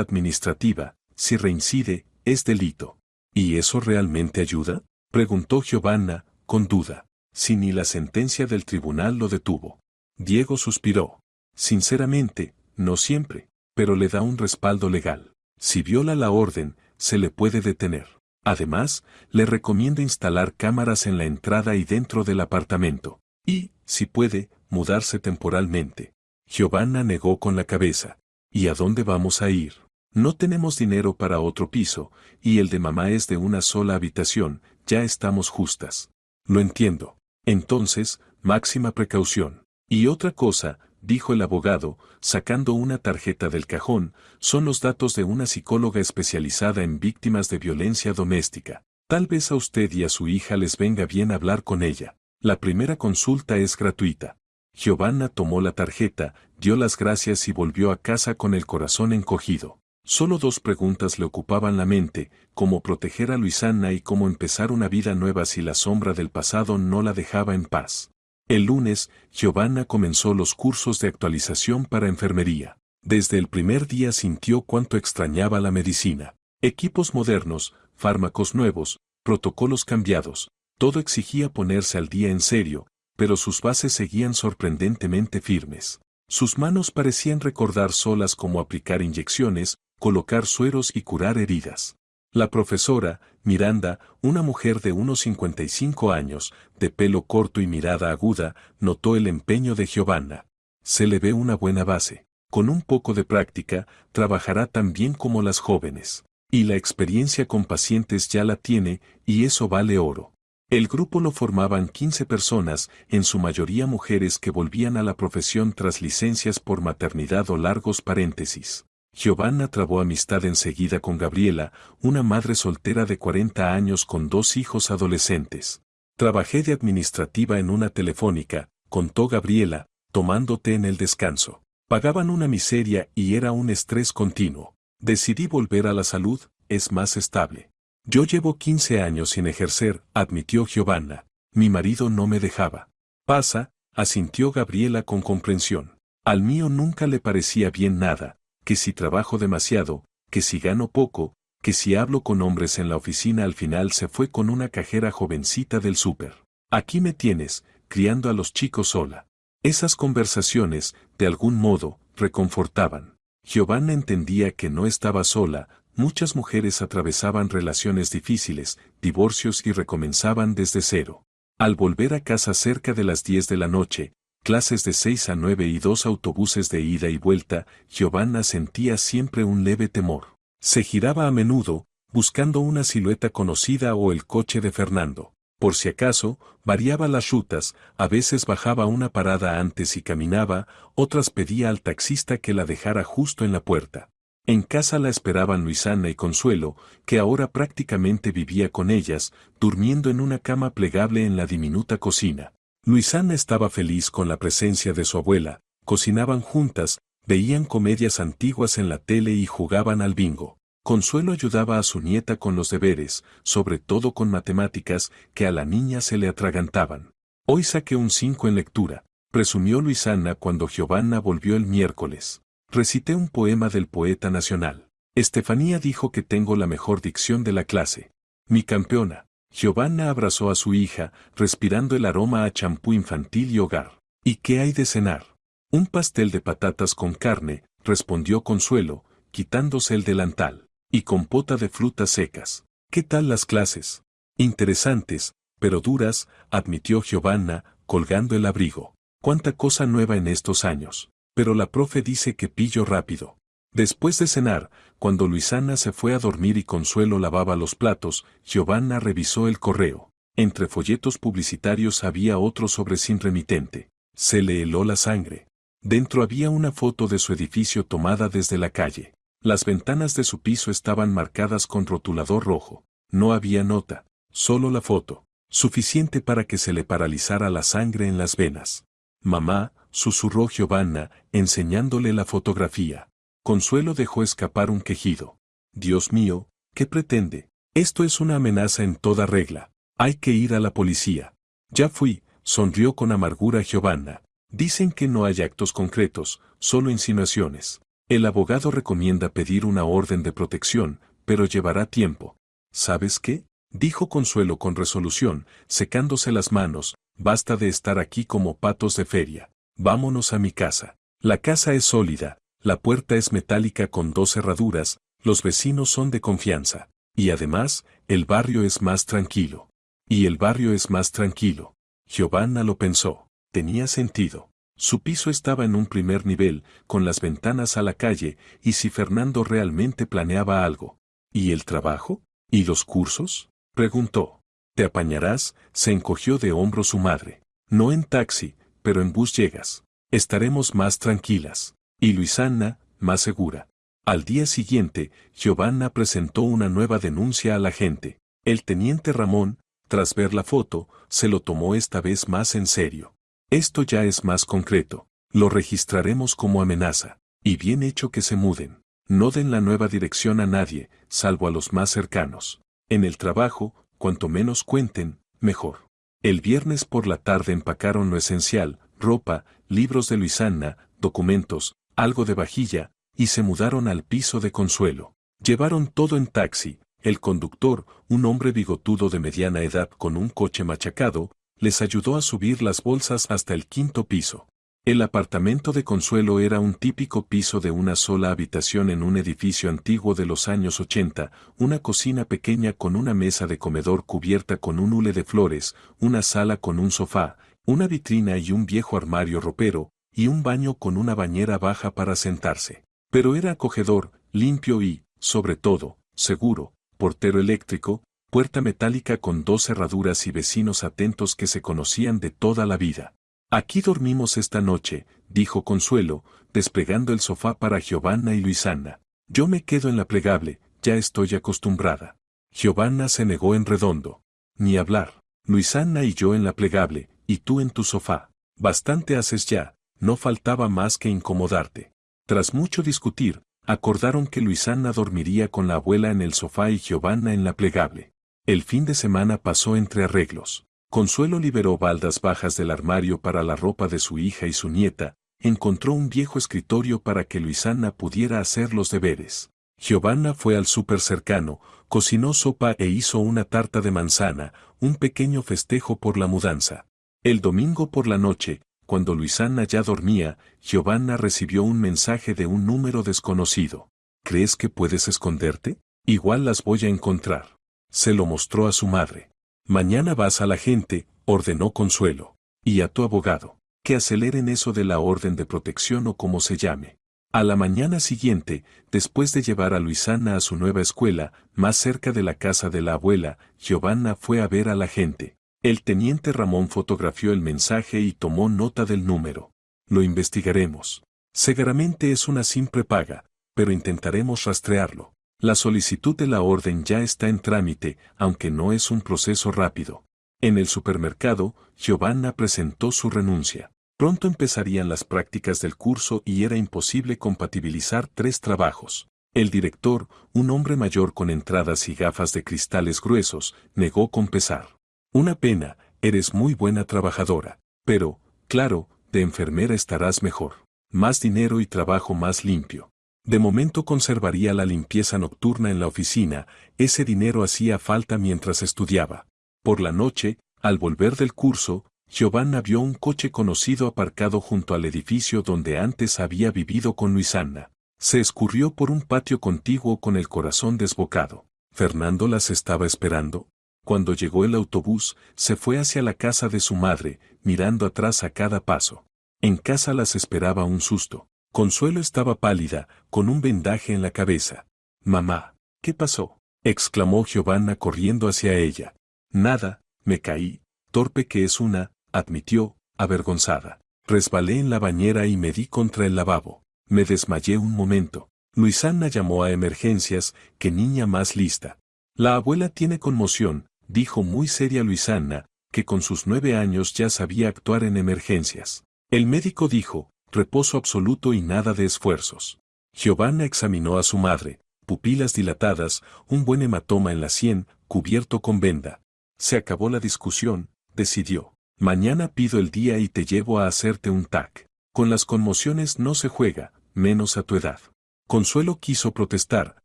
A: administrativa, si reincide, es delito. ¿Y eso realmente ayuda? Preguntó Giovanna, con duda. Si ni la sentencia del tribunal lo detuvo. Diego suspiró. Sinceramente, no siempre, pero le da un respaldo legal. Si viola la orden, se le puede detener. Además, le recomiendo instalar cámaras en la entrada y dentro del apartamento. Y, si puede, mudarse temporalmente. Giovanna negó con la cabeza. ¿Y a dónde vamos a ir? No tenemos dinero para otro piso, y el de mamá es de una sola habitación, ya estamos justas. Lo entiendo. Entonces, máxima precaución. Y otra cosa, dijo el abogado, sacando una tarjeta del cajón, son los datos de una psicóloga especializada en víctimas de violencia doméstica. Tal vez a usted y a su hija les venga bien hablar con ella. La primera consulta es gratuita. Giovanna tomó la tarjeta, dio las gracias y volvió a casa con el corazón encogido. Solo 2 preguntas le ocupaban la mente, cómo proteger a Luisana y cómo empezar una vida nueva si la sombra del pasado no la dejaba en paz. El lunes, Giovanna comenzó los cursos de actualización para enfermería. Desde el primer día sintió cuánto extrañaba la medicina. Equipos modernos, fármacos nuevos, protocolos cambiados, todo exigía ponerse al día en serio, pero sus bases seguían sorprendentemente firmes. Sus manos parecían recordar solas cómo aplicar inyecciones, colocar sueros y curar heridas. La profesora, Miranda, una mujer de unos 55 años, de pelo corto y mirada aguda, notó el empeño de Giovanna. Se le ve una buena base. Con un poco de práctica, trabajará tan bien como las jóvenes. Y la experiencia con pacientes ya la tiene, y eso vale oro. El grupo lo formaban 15 personas, en su mayoría mujeres que volvían a la profesión tras licencias por maternidad o largos paréntesis. Giovanna trabó amistad enseguida con Gabriela, una madre soltera de 40 años con 2 hijos adolescentes. Trabajé de administrativa en una telefónica, contó Gabriela, tomando té en el descanso. Pagaban una miseria y era un estrés continuo. Decidí volver a la salud, es más estable. Yo llevo 15 años sin ejercer, admitió Giovanna. Mi marido no me dejaba. Pasa, asintió Gabriela con comprensión. Al mío nunca le parecía bien nada, que si trabajo demasiado, que si gano poco, que si hablo con hombres en la oficina. Al final se fue con una cajera jovencita del súper. Aquí me tienes, criando a los chicos sola. Esas conversaciones, de algún modo, reconfortaban. Giovanna entendía que no estaba sola, muchas mujeres atravesaban relaciones difíciles, divorcios y recomenzaban desde cero. Al volver a casa cerca de las 10 de la noche, clases de 6 a 9 y 2 autobuses de ida y vuelta, Giovanna sentía siempre un leve temor. Se giraba a menudo, buscando una silueta conocida o el coche de Fernando. Por si acaso, variaba las rutas, a veces bajaba una parada antes y caminaba, otras pedía al taxista que la dejara justo en la puerta. En casa la esperaban Luisana y Consuelo, que ahora prácticamente vivía con ellas, durmiendo en una cama plegable en la diminuta cocina. Luisana estaba feliz con la presencia de su abuela, cocinaban juntas, veían comedias antiguas en la tele y jugaban al bingo. Consuelo ayudaba a su nieta con los deberes, sobre todo con matemáticas, que a la niña se le atragantaban. Hoy saqué un 5 en lectura, presumió Luisana cuando Giovanna volvió el miércoles. Recité un poema del poeta nacional. Estefanía dijo que tengo la mejor dicción de la clase. Mi campeona. Giovanna abrazó a su hija, respirando el aroma a champú infantil y hogar. ¿Y qué hay de cenar? Un pastel de patatas con carne, respondió Consuelo, quitándose el delantal. Y compota de frutas secas. ¿Qué tal las clases? Interesantes, pero duras, admitió Giovanna, colgando el abrigo. Cuánta cosa nueva en estos años. Pero la profe dice que pillo rápido. Después de cenar, cuando Luisana se fue a dormir y Consuelo lavaba los platos, Giovanna revisó el correo. Entre folletos publicitarios había otro sobre sin remitente. Se le heló la sangre. Dentro había una foto de su edificio tomada desde la calle. Las ventanas de su piso estaban marcadas con rotulador rojo. No había nota, solo la foto. Suficiente para que se le paralizara la sangre en las venas. Mamá, susurró Giovanna, enseñándole la fotografía. Consuelo dejó escapar un quejido. Dios mío, ¿qué pretende? Esto es una amenaza en toda regla. Hay que ir a la policía. Ya fui, sonrió con amargura Giovanna. Dicen que no hay actos concretos, solo insinuaciones. El abogado recomienda pedir una orden de protección, pero llevará tiempo. ¿Sabes qué? Dijo Consuelo con resolución, secándose las manos, basta de estar aquí como patos de feria. Vámonos a mi casa. La casa es sólida, la puerta es metálica con 2 cerraduras, los vecinos son de confianza. Y además, el barrio es más tranquilo. Y el barrio es más tranquilo. Giovanna lo pensó. Tenía sentido. Su piso estaba en un primer nivel, con las ventanas a la calle, y si Fernando realmente planeaba algo. ¿Y el trabajo? ¿Y los cursos? Preguntó. ¿Te apañarás? Se encogió de hombro su madre. No en taxi, pero en bus llegas. Estaremos más tranquilas. Y Luisana, más segura. Al día siguiente, Giovanna presentó una nueva denuncia a la gente. El teniente Ramón, tras ver la foto, se lo tomó esta vez más en serio. Esto ya es más concreto. Lo registraremos como amenaza. Y bien hecho que se muden. No den la nueva dirección a nadie, salvo a los más cercanos. En el trabajo, cuanto menos cuenten, mejor. El viernes por la tarde empacaron lo esencial, ropa, libros de Luisana, documentos, algo de vajilla, y se mudaron al piso de Consuelo. Llevaron todo en taxi. El conductor, un hombre bigotudo de mediana edad con un coche machacado, les ayudó a subir las bolsas hasta el quinto piso. El apartamento de Consuelo era un típico piso de una sola habitación en un edificio antiguo de los años 80, una cocina pequeña con una mesa de comedor cubierta con un hule de flores, una sala con un sofá, una vitrina y un viejo armario ropero, y un baño con una bañera baja para sentarse. Pero era acogedor, limpio y, sobre todo, seguro, portero eléctrico, puerta metálica con 2 cerraduras y vecinos atentos que se conocían de toda la vida. Aquí dormimos esta noche, dijo Consuelo, desplegando el sofá para Giovanna y Luisana. Yo me quedo en la plegable, ya estoy acostumbrada. Giovanna se negó en redondo. Ni hablar. Luisana y yo en la plegable, y tú en tu sofá. Bastante haces ya, no faltaba más que incomodarte. Tras mucho discutir, acordaron que Luisana dormiría con la abuela en el sofá y Giovanna en la plegable. El fin de semana pasó entre arreglos. Consuelo liberó baldas bajas del armario para la ropa de su hija y su nieta, encontró un viejo escritorio para que Luisana pudiera hacer los deberes. Giovanna fue al súper cercano, cocinó sopa e hizo una tarta de manzana, un pequeño festejo por la mudanza. El domingo por la noche, cuando Luisana ya dormía, Giovanna recibió un mensaje de un número desconocido. ¿Crees que puedes esconderte? Igual las voy a encontrar. Se lo mostró a su madre. Mañana vas a la gente, ordenó Consuelo. Y a tu abogado. Que aceleren eso de la orden de protección o como se llame. A la mañana siguiente, después de llevar a Luisana a su nueva escuela, más cerca de la casa de la abuela, Giovanna fue a ver a la gente. El teniente Ramón fotografió el mensaje y tomó nota del número. Lo investigaremos. Seguramente es una simple paga, pero intentaremos rastrearlo. La solicitud de la orden ya está en trámite, aunque no es un proceso rápido. En el supermercado, Giovanna presentó su renuncia. Pronto empezarían las prácticas del curso y era imposible compatibilizar 3 trabajos. El director, un hombre mayor con entradas y gafas de cristales gruesos, negó con pesar. Una pena, eres muy buena trabajadora. Pero, claro, de enfermera estarás mejor. Más dinero y trabajo más limpio. De momento conservaría la limpieza nocturna en la oficina, ese dinero hacía falta mientras estudiaba. Por la noche, al volver del curso, Giovanna vio un coche conocido aparcado junto al edificio donde antes había vivido con Luisana. Se escurrió por un patio contiguo con el corazón desbocado. ¿Fernando las estaba esperando? Cuando llegó el autobús, se fue hacia la casa de su madre, mirando atrás a cada paso. En casa las esperaba un susto. Consuelo estaba pálida, con un vendaje en la cabeza. «Mamá, ¿qué pasó?», exclamó Giovanna corriendo hacia ella. «Nada, me caí, torpe que es una», admitió, avergonzada. «Resbalé en la bañera y me di contra el lavabo. Me desmayé un momento». Luisana llamó a emergencias, «qué niña más lista». «La abuela tiene conmoción», dijo muy seria Luisana, que con sus 9 años ya sabía actuar en emergencias. El médico dijo, «reposo absoluto y nada de esfuerzos». Giovanna examinó a su madre, pupilas dilatadas, un buen hematoma en la sien, cubierto con venda. Se acabó la discusión, decidió. «Mañana pido el día y te llevo a hacerte un TAC. Con las conmociones no se juega, menos a tu edad». Consuelo quiso protestar,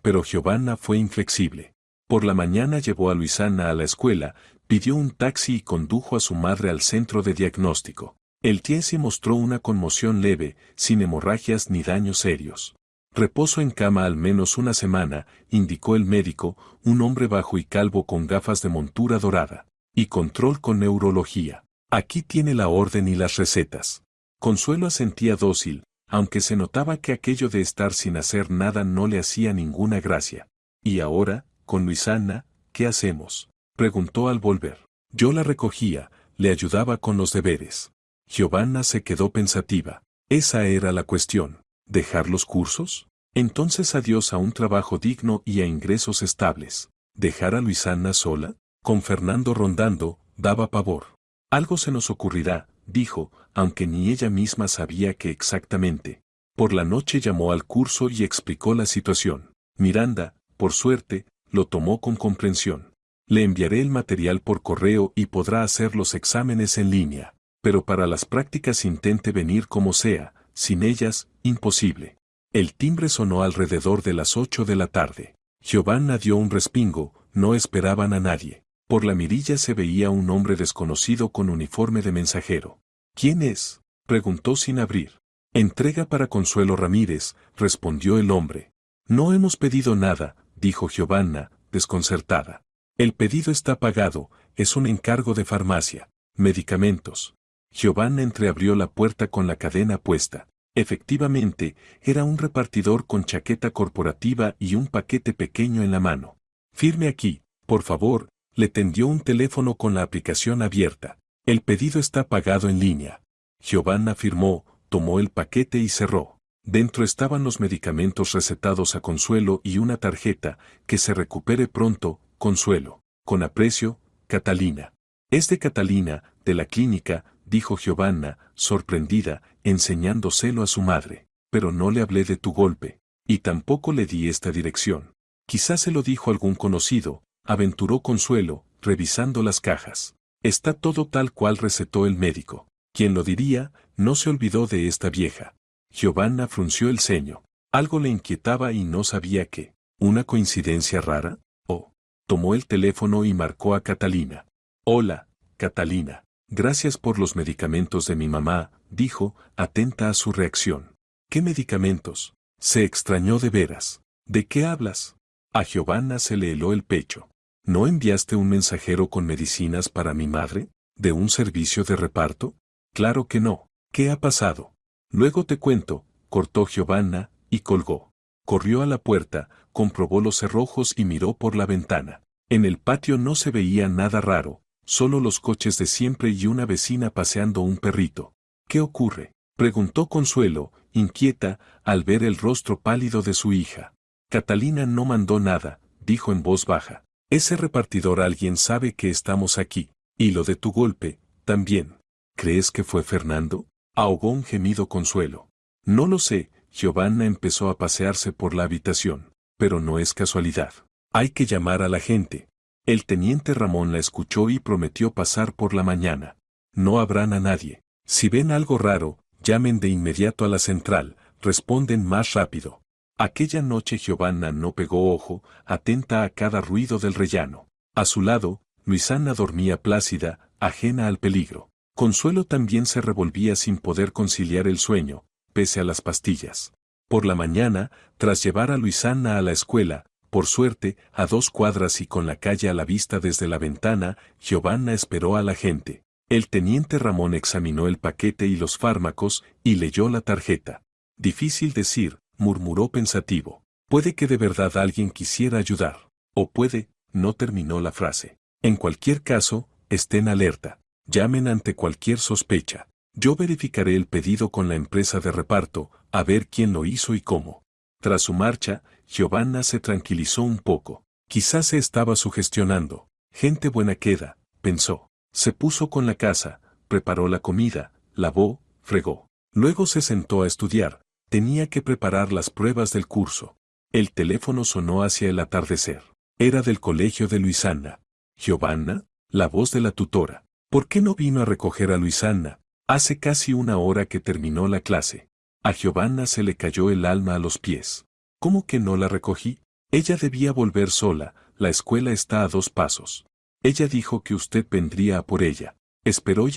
A: pero Giovanna fue inflexible. Por la mañana llevó a Luisana a la escuela, pidió un taxi y condujo a su madre al centro de diagnóstico. El TIESI mostró una conmoción leve, sin hemorragias ni daños serios. «Reposo en cama al menos una semana», indicó el médico, un hombre bajo y calvo con gafas de montura dorada. «Y control con neurología. Aquí tiene la orden y las recetas». Consuelo asentía dócil, aunque se notaba que aquello de estar sin hacer nada no le hacía ninguna gracia. «¿Y ahora, con Luisana, qué hacemos?», preguntó al volver. «Yo la recogía, le ayudaba con los deberes». Giovanna se quedó pensativa. Esa era la cuestión. ¿Dejar los cursos? Entonces adiós a un trabajo digno y a ingresos estables. ¿Dejar a Luisana sola? Con Fernando rondando, daba pavor. Algo se nos ocurrirá, dijo, aunque ni ella misma sabía qué exactamente. Por la noche llamó al curso y explicó la situación. Miranda, por suerte, lo tomó con comprensión. Le enviaré el material por correo y podrá hacer los exámenes en línea. Pero para las prácticas intente venir como sea, sin ellas, imposible. El timbre sonó alrededor de las 8 de la tarde. Giovanna dio un respingo, no esperaban a nadie. Por la mirilla se veía un hombre desconocido con uniforme de mensajero. ¿Quién es?, preguntó sin abrir. Entrega para Consuelo Ramírez, respondió el hombre. No hemos pedido nada, dijo Giovanna, desconcertada. El pedido está pagado, es un encargo de farmacia. Medicamentos. Giovanna entreabrió la puerta con la cadena puesta. Efectivamente, era un repartidor con chaqueta corporativa y un paquete pequeño en la mano. Firme aquí, por favor, le tendió un teléfono con la aplicación abierta. El pedido está pagado en línea. Giovanna firmó, tomó el paquete y cerró. Dentro estaban los medicamentos recetados a Consuelo y una tarjeta, que se recupere pronto, Consuelo. Con aprecio, Catalina. Es de Catalina, de la clínica, dijo Giovanna, sorprendida, enseñándoselo a su madre. Pero no le hablé de tu golpe. Y tampoco le di esta dirección. Quizás se lo dijo algún conocido, aventuró Consuelo, revisando las cajas. Está todo tal cual recetó el médico. Quien lo diría, no se olvidó de esta vieja. Giovanna frunció el ceño. Algo le inquietaba y no sabía qué. ¿Una coincidencia rara? Oh. Tomó el teléfono y marcó a Catalina. Hola, Catalina. Gracias por los medicamentos de mi mamá, dijo, atenta a su reacción. ¿Qué medicamentos? Se extrañó de veras. ¿De qué hablas? A Giovanna se le heló el pecho. ¿No enviaste un mensajero con medicinas para mi madre? ¿De un servicio de reparto? Claro que no. ¿Qué ha pasado? Luego te cuento, cortó Giovanna, y colgó. Corrió a la puerta, comprobó los cerrojos y miró por la ventana. En el patio no se veía nada raro, solo los coches de siempre y una vecina paseando un perrito. ¿Qué ocurre?, preguntó Consuelo, inquieta, al ver el rostro pálido de su hija. Catalina no mandó nada, dijo en voz baja. Ese repartidor alguien sabe que estamos aquí, y lo de tu golpe, también. ¿Crees que fue Fernando? Ahogó un gemido Consuelo. No lo sé, Giovanna empezó a pasearse por la habitación, pero no es casualidad. Hay que llamar a la gente. El teniente Ramón la escuchó y prometió pasar por la mañana. No habrán a nadie. Si ven algo raro, llamen de inmediato a la central, responden más rápido. Aquella noche Giovanna no pegó ojo, atenta a cada ruido del rellano. A su lado, Luisana dormía plácida, ajena al peligro. Consuelo también se revolvía sin poder conciliar el sueño, pese a las pastillas. Por la mañana, tras llevar a Luisana a la escuela, por suerte, a 2 cuadras y con la calle a la vista desde la ventana, Giovanna esperó a la gente. El teniente Ramón examinó el paquete y los fármacos, y leyó la tarjeta. Difícil decir, murmuró pensativo. Puede que de verdad alguien quisiera ayudar. O puede, no terminó la frase. En cualquier caso, estén alerta. Llamen ante cualquier sospecha. Yo verificaré el pedido con la empresa de reparto, a ver quién lo hizo y cómo. Tras su marcha, Giovanna se tranquilizó un poco. Quizás se estaba sugestionando. Gente buena queda, pensó. Se puso con la casa, preparó la comida, lavó, fregó. Luego se sentó a estudiar. Tenía que preparar las pruebas del curso. El teléfono sonó hacia el atardecer. Era del colegio de Luisana. Giovanna, la voz de la tutora. ¿Por qué no vino a recoger a Luisana? Hace casi 1 hora que terminó la clase. A Giovanna se le cayó el alma a los pies. ¿Cómo que no la recogí? Ella debía volver sola, la escuela está a 2 pasos. Ella dijo que usted vendría a por ella. Esperó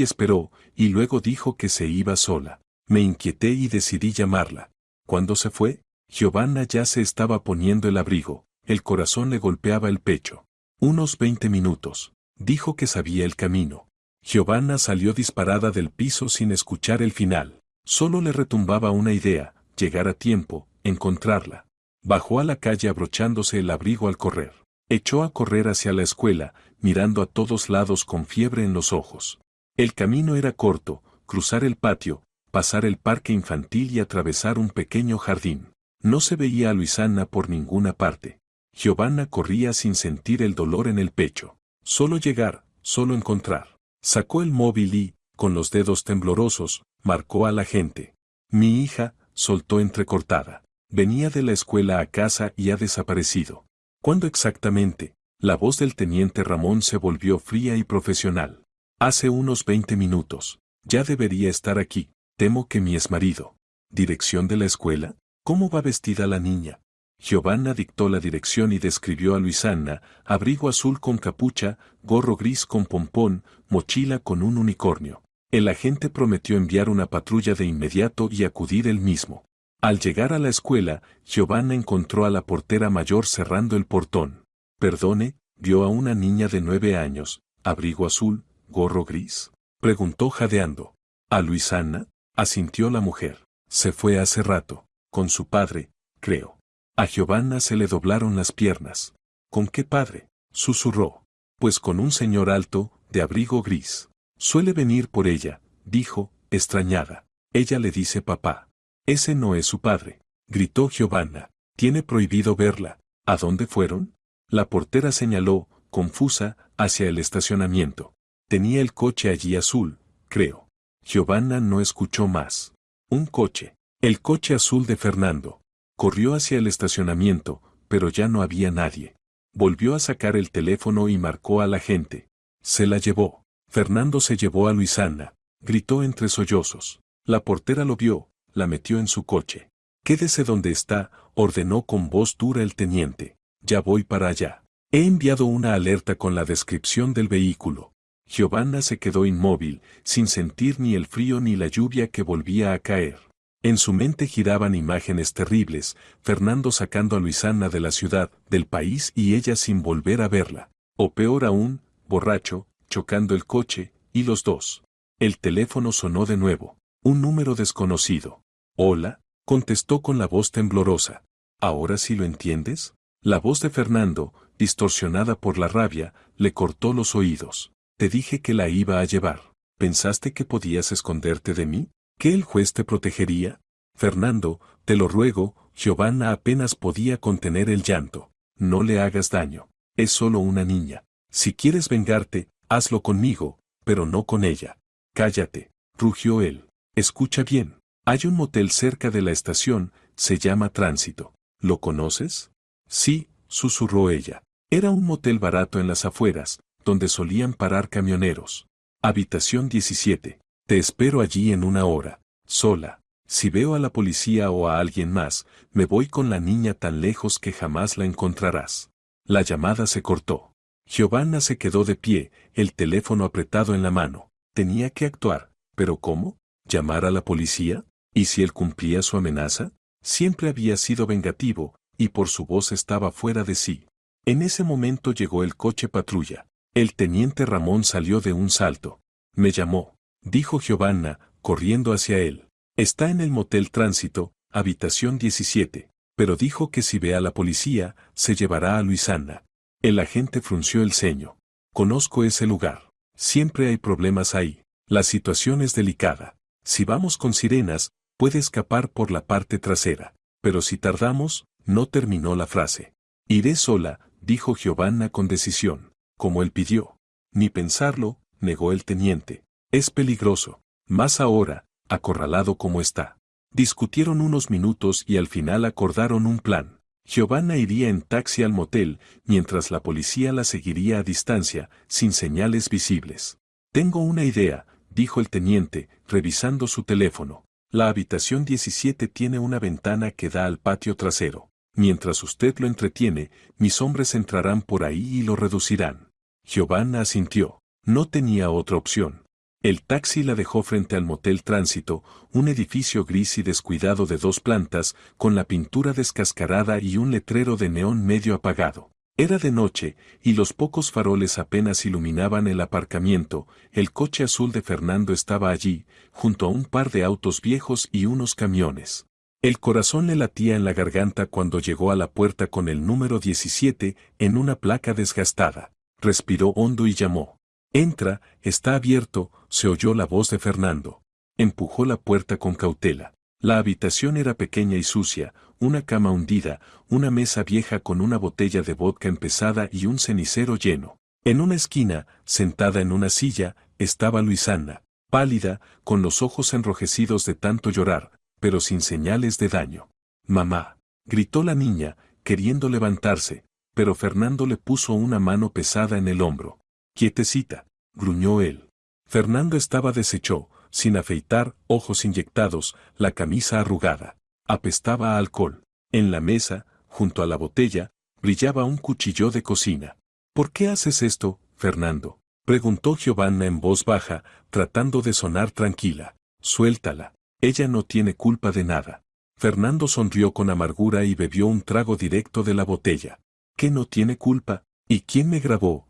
A: y luego dijo que se iba sola. Me inquieté y decidí llamarla. ¿Cuándo se fue? Giovanna ya se estaba poniendo el abrigo, el corazón le golpeaba el pecho. Unos 20 minutos. Dijo que sabía el camino. Giovanna salió disparada del piso sin escuchar el final. Solo le retumbaba una idea, llegar a tiempo, encontrarla. Bajó a la calle abrochándose el abrigo al correr. Echó a correr hacia la escuela, mirando a todos lados con fiebre en los ojos. El camino era corto, cruzar el patio, pasar el parque infantil y atravesar un pequeño jardín. No se veía a Luisana por ninguna parte. Giovanna corría sin sentir el dolor en el pecho. Solo llegar, solo encontrar. Sacó el móvil y, con los dedos temblorosos, marcó a la gente. Mi hija, soltó entrecortada. Venía de la escuela a casa y ha desaparecido. ¿Cuándo exactamente? La voz del teniente Ramón se volvió fría y profesional. Hace unos 20 minutos. Ya debería estar aquí. Temo que mi exmarido. ¿Dirección de la escuela? ¿Cómo va vestida la niña? Giovanna dictó la dirección y describió a Luisana: abrigo azul con capucha, gorro gris con pompón, mochila con un unicornio. El agente prometió enviar una patrulla de inmediato y acudir él mismo. Al llegar a la escuela, Giovanna encontró a la portera mayor cerrando el portón. Perdone, ¿vio a una niña de 9 años, abrigo azul, gorro gris? Preguntó jadeando. ¿A Luisana? Asintió la mujer. Se fue hace rato, con su padre, creo. A Giovanna se le doblaron las piernas. ¿Con qué padre? Susurró. Pues con un señor alto, de abrigo gris. Suele venir por ella, dijo, extrañada. Ella le dice papá. Ese no es su padre, gritó Giovanna. Tiene prohibido verla. ¿A dónde fueron? La portera señaló, confusa, hacia el estacionamiento. Tenía el coche allí azul, creo. Giovanna no escuchó más. Un coche. El coche azul de Fernando. Corrió hacia el estacionamiento, pero ya no había nadie. Volvió a sacar el teléfono y marcó a la gente. Se la llevó. Fernando se llevó a Luisana, gritó entre sollozos. La portera lo vio, la metió en su coche. Quédese donde está, ordenó con voz dura el teniente. Ya voy para allá. He enviado una alerta con la descripción del vehículo. Giovanna se quedó inmóvil, sin sentir ni el frío ni la lluvia que volvía a caer. En su mente giraban imágenes terribles, Fernando sacando a Luisana de la ciudad, del país y ella sin volver a verla. O peor aún, borracho, chocando el coche, y los dos. El teléfono sonó de nuevo. Un número desconocido. Hola, contestó con la voz temblorosa. ¿Ahora sí lo entiendes? La voz de Fernando, distorsionada por la rabia, le cortó los oídos. Te dije que la iba a llevar. ¿Pensaste que podías esconderte de mí? ¿Que el juez te protegería? Fernando, te lo ruego. Giovanna apenas podía contener el llanto. No le hagas daño. Es solo una niña. Si quieres vengarte, hazlo conmigo, pero no con ella. Cállate, rugió él. Escucha bien. Hay un motel cerca de la estación, se llama Tránsito. ¿Lo conoces? Sí, susurró ella. Era un motel barato en las afueras, donde solían parar camioneros. Habitación 17. Te espero allí en una hora, sola. Si veo a la policía o a alguien más, me voy con la niña tan lejos que jamás la encontrarás. La llamada se cortó. Giovanna se quedó de pie, el teléfono apretado en la mano. Tenía que actuar, pero ¿cómo? ¿Llamar a la policía? ¿Y si él cumplía su amenaza? Siempre había sido vengativo, y por su voz estaba fuera de sí. En ese momento llegó el coche patrulla. El teniente Ramón salió de un salto. Me llamó, dijo Giovanna, corriendo hacia él. Está en el motel Tránsito, habitación 17, pero dijo que si ve a la policía, se llevará a Luisana. El agente frunció el ceño. Conozco ese lugar. Siempre hay problemas ahí. La situación es delicada. Si vamos con sirenas, puede escapar por la parte trasera. Pero si tardamos, no terminó la frase. Iré sola, dijo Giovanna con decisión, como él pidió. Ni pensarlo, negó el teniente. Es peligroso. Más ahora, acorralado como está. Discutieron unos minutos y al final acordaron un plan. Giovanna iría en taxi al motel, mientras la policía la seguiría a distancia, sin señales visibles. Tengo una idea, dijo el teniente, revisando su teléfono. La habitación 17 tiene una ventana que da al patio trasero. Mientras usted lo entretiene, mis hombres entrarán por ahí y lo reducirán. Giovanna asintió. No tenía otra opción. El taxi la dejó frente al motel Tránsito, un edificio gris y descuidado de 2 plantas, con la pintura descascarada y un letrero de neón medio apagado. Era de noche, y los pocos faroles apenas iluminaban el aparcamiento. El coche azul de Fernando estaba allí, junto a un par de autos viejos y unos camiones. El corazón le latía en la garganta cuando llegó a la puerta con el número 17 en una placa desgastada. Respiró hondo y llamó. Entra, está abierto, se oyó la voz de Fernando. Empujó la puerta con cautela. La habitación era pequeña y sucia, una cama hundida, una mesa vieja con una botella de vodka empezada y un cenicero lleno. En una esquina, sentada en una silla, estaba Luisana, pálida, con los ojos enrojecidos de tanto llorar, pero sin señales de daño. «Mamá», gritó la niña, queriendo levantarse, pero Fernando le puso una mano pesada en el hombro. «Quietecita», gruñó él. Fernando estaba deshecho, sin afeitar, ojos inyectados, la camisa arrugada. Apestaba a alcohol. En la mesa, junto a la botella, brillaba un cuchillo de cocina. «¿Por qué haces esto, Fernando?», preguntó Giovanna en voz baja, tratando de sonar tranquila. «Suéltala. Ella no tiene culpa de nada». Fernando sonrió con amargura y bebió un trago directo de la botella. «¿Qué no tiene culpa? ¿Y quién me grabó?